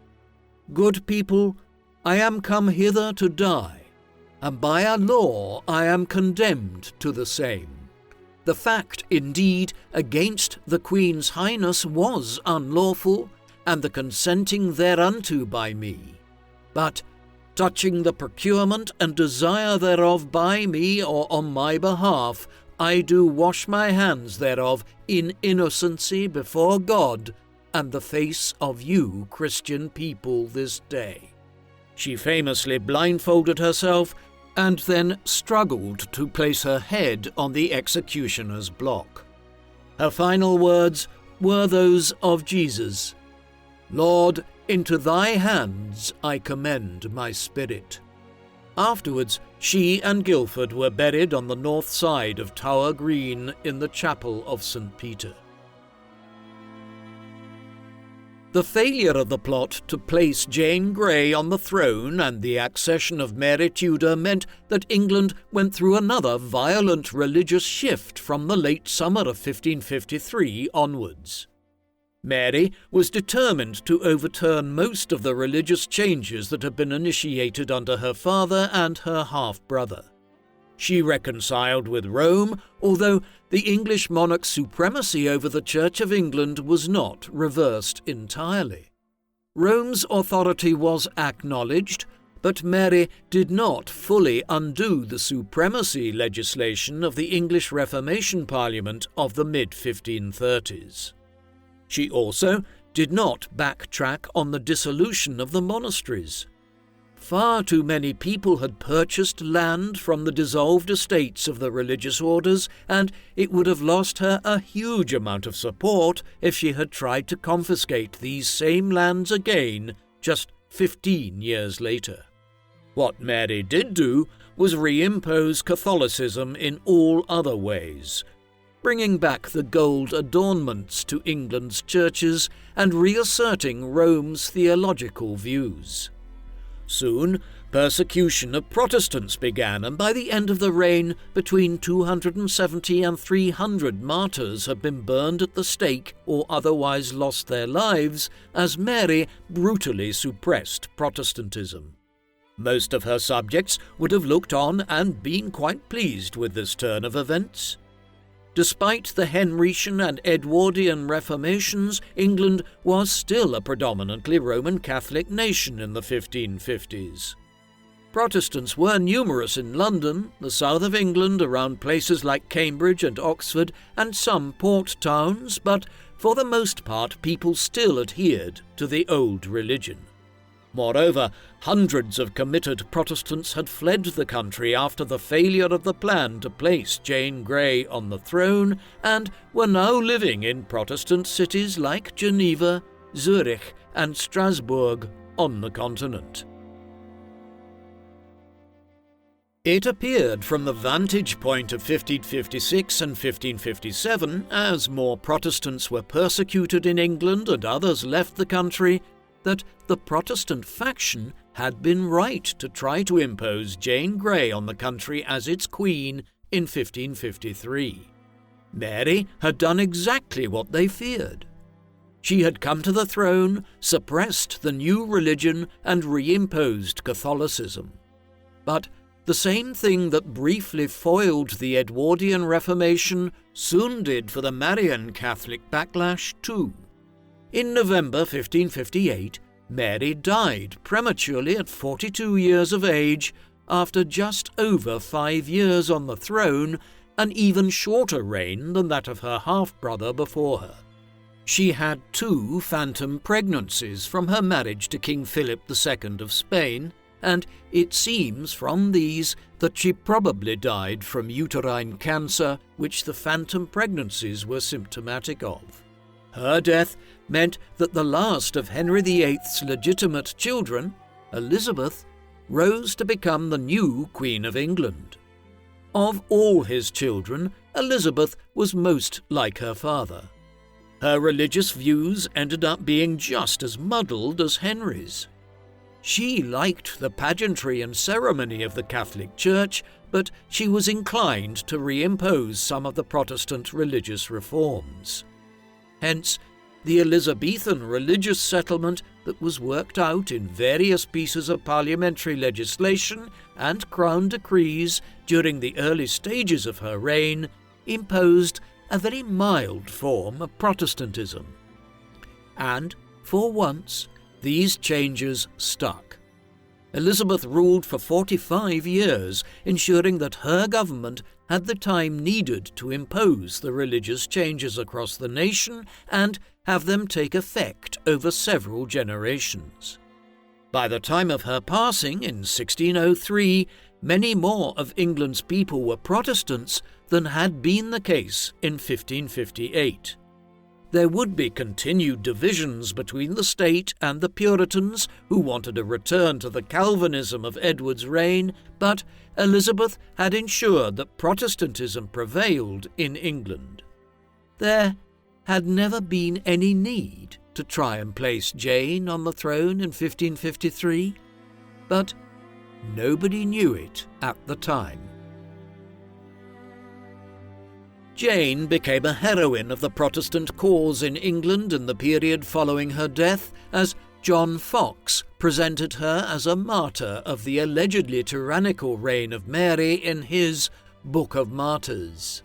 "Good people, I am come hither to die, and by a law I am condemned to the same." The fact, indeed, against the Queen's Highness was unlawful, and the consenting thereunto by me. But, touching the procurement and desire thereof by me or on my behalf, I do wash my hands thereof in innocency before God and the face of you Christian people this day. She famously blindfolded herself and then struggled to place her head on the executioner's block. Her final words were those of Jesus, "Lord, into thy hands I commend my spirit." Afterwards, she and Guildford were buried on the north side of Tower Green in the chapel of St. Peter. The failure of the plot to place Jane Grey on the throne and the accession of Mary Tudor meant that England went through another violent religious shift from the late summer of 1553 onwards. Mary was determined to overturn most of the religious changes that had been initiated under her father and her half-brother. She reconciled with Rome, although the English monarch's supremacy over the Church of England was not reversed entirely. Rome's authority was acknowledged, but Mary did not fully undo the supremacy legislation of the English Reformation Parliament of the mid-1530s. She also did not backtrack on the dissolution of the monasteries. Far too many people had purchased land from the dissolved estates of the religious orders, and it would have lost her a huge amount of support if she had tried to confiscate these same lands again just 15 years later. What Mary did do was reimpose Catholicism in all other ways, bringing back the gold adornments to England's churches and reasserting Rome's theological views. Soon, persecution of Protestants began, and by the end of the reign, between 270 and 300 martyrs had been burned at the stake or otherwise lost their lives as Mary brutally suppressed Protestantism. Most of her subjects would have looked on and been quite pleased with this turn of events. Despite the Henrician and Edwardian reformations, England was still a predominantly Roman Catholic nation in the 1550s. Protestants were numerous in London, the south of England around places like Cambridge and Oxford, and some port towns, but for the most part people still adhered to the old religion. Moreover, hundreds of committed Protestants had fled the country after the failure of the plan to place Jane Grey on the throne and were now living in Protestant cities like Geneva, Zurich, and Strasbourg on the continent. It appeared from the vantage point of 1556 and 1557, as more Protestants were persecuted in England and others left the country, that the Protestant faction had been right to try to impose Jane Grey on the country as its queen in 1553. Mary had done exactly what they feared. She had come to the throne, suppressed the new religion, and reimposed Catholicism. But the same thing that briefly foiled the Edwardian Reformation soon did for the Marian Catholic backlash too. In November 1558, Mary died prematurely at 42 years of age, after just over 5 years on the throne, an even shorter reign than that of her half-brother before her. She had 2 phantom pregnancies from her marriage to King Philip II of Spain, and it seems from these that she probably died from uterine cancer, which the phantom pregnancies were symptomatic of. Her death meant that the last of Henry VIII's legitimate children, Elizabeth, rose to become the new Queen of England. Of all his children, Elizabeth was most like her father. Her religious views ended up being just as muddled as Henry's. She liked the pageantry and ceremony of the Catholic Church, but she was inclined to reimpose some of the Protestant religious reforms. Hence, the Elizabethan religious settlement that was worked out in various pieces of parliamentary legislation and crown decrees during the early stages of her reign imposed a very mild form of Protestantism. And, for once, these changes stuck. Elizabeth ruled for 45 years, ensuring that her government had the time needed to impose the religious changes across the nation and have them take effect over several generations. By the time of her passing in 1603, many more of England's people were Protestants than had been the case in 1558. There would be continued divisions between the state and the Puritans, who wanted a return to the Calvinism of Edward's reign, but Elizabeth had ensured that Protestantism prevailed in England. There had never been any need to try and place Jane on the throne in 1553, but nobody knew it at the time. Jane became a heroine of the Protestant cause in England in the period following her death, as John Foxe presented her as a martyr of the allegedly tyrannical reign of Mary in his Book of Martyrs.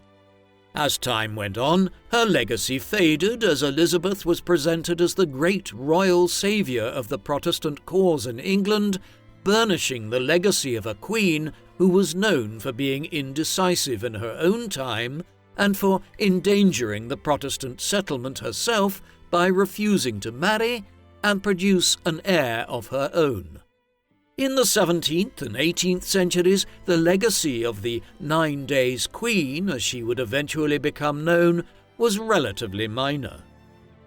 As time went on, her legacy faded as Elizabeth was presented as the great royal saviour of the Protestant cause in England, burnishing the legacy of a queen who was known for being indecisive in her own time and for endangering the Protestant settlement herself by refusing to marry and produce an heir of her own. In the 17th and 18th centuries, the legacy of the 9 Days Queen, as she would eventually become known, was relatively minor.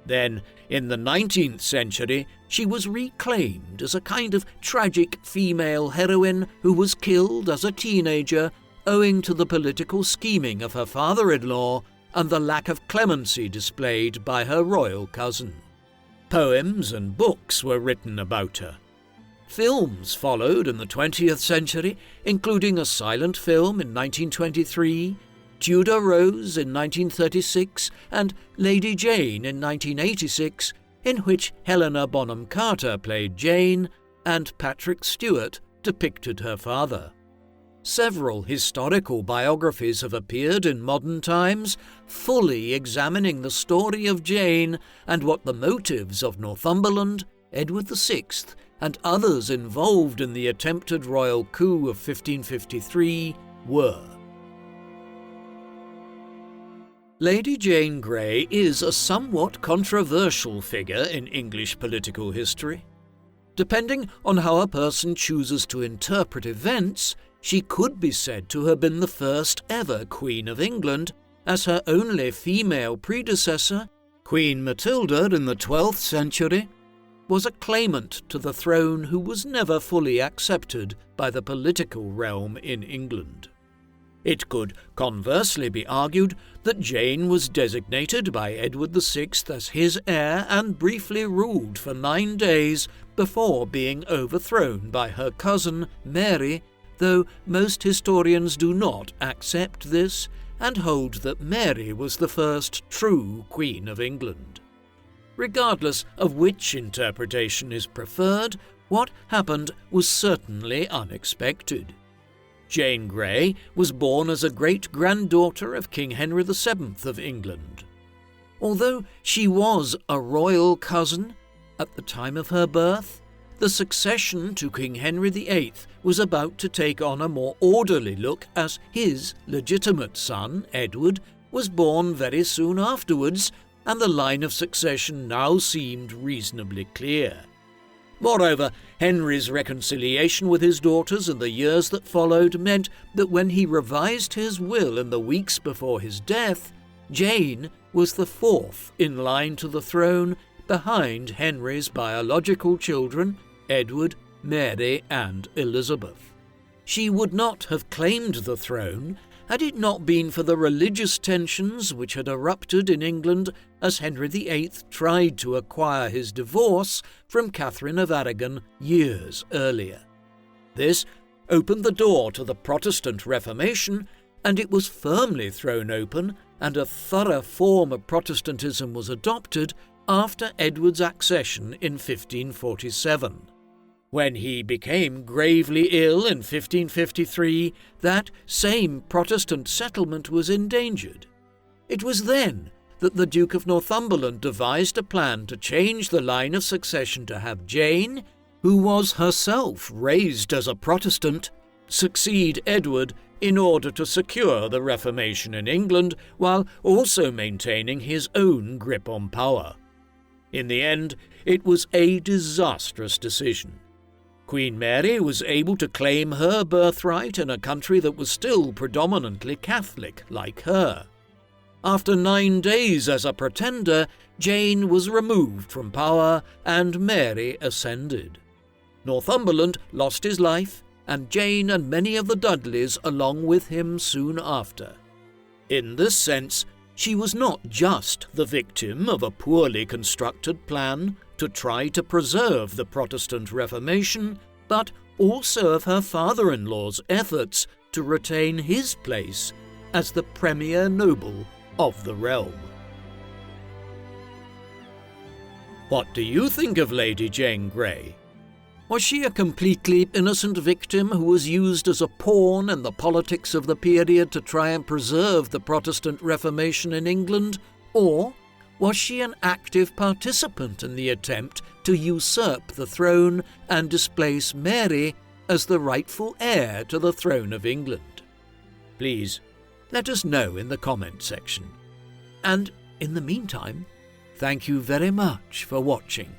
Then, in the 19th century, she was reclaimed as a kind of tragic female heroine who was killed as a teenager owing to the political scheming of her father-in-law and the lack of clemency displayed by her royal cousin. Poems and books were written about her. Films followed in the 20th century, including a silent film in 1923, Tudor Rose in 1936, and Lady Jane in 1986, in which Helena Bonham Carter played Jane and Patrick Stewart depicted her father. Several historical biographies have appeared in modern times, fully examining the story of Jane and what the motives of Northumberland, Edward VI, and others involved in the attempted royal coup of 1553 were. Lady Jane Grey is a somewhat controversial figure in English political history. Depending on how a person chooses to interpret events, she could be said to have been the first ever Queen of England, as her only female predecessor, Queen Matilda in the 12th century, was a claimant to the throne who was never fully accepted by the political realm in England. It could conversely be argued that Jane was designated by Edward VI as his heir and briefly ruled for 9 days before being overthrown by her cousin Mary, though most historians do not accept this and hold that Mary was the first true Queen of England. Regardless of which interpretation is preferred, what happened was certainly unexpected. Jane Grey was born as a great-granddaughter of King Henry VII of England. Although she was a royal cousin at the time of her birth, the succession to King Henry VIII was about to take on a more orderly look as his legitimate son, Edward, was born very soon afterwards, and the line of succession now seemed reasonably clear. Moreover, Henry's reconciliation with his daughters in the years that followed meant that when he revised his will in the weeks before his death, Jane was the fourth in line to the throne behind Henry's biological children, Edward, Mary, and Elizabeth. She would not have claimed the throne had it not been for the religious tensions which had erupted in England as Henry VIII tried to acquire his divorce from Catherine of Aragon years earlier. This opened the door to the Protestant Reformation, and it was firmly thrown open, and a thorough form of Protestantism was adopted after Edward's accession in 1547. When he became gravely ill in 1553, that same Protestant settlement was endangered. It was then that the Duke of Northumberland devised a plan to change the line of succession to have Jane, who was herself raised as a Protestant, succeed Edward in order to secure the Reformation in England while also maintaining his own grip on power. In the end, it was a disastrous decision. Queen Mary was able to claim her birthright in a country that was still predominantly Catholic like her. After 9 days as a pretender, Jane was removed from power and Mary ascended. Northumberland lost his life, and Jane and many of the Dudleys along with him soon after. In this sense, she was not just the victim of a poorly constructed plan to try to preserve the Protestant Reformation, but also of her father-in-law's efforts to retain his place as the premier noble of the realm. What do you think of Lady Jane Grey? Was she a completely innocent victim who was used as a pawn in the politics of the period to try and preserve the Protestant Reformation in England, or was she an active participant in the attempt to usurp the throne and displace Mary as the rightful heir to the throne of England? Please, let us know in the comment section. And in the meantime, thank you very much for watching.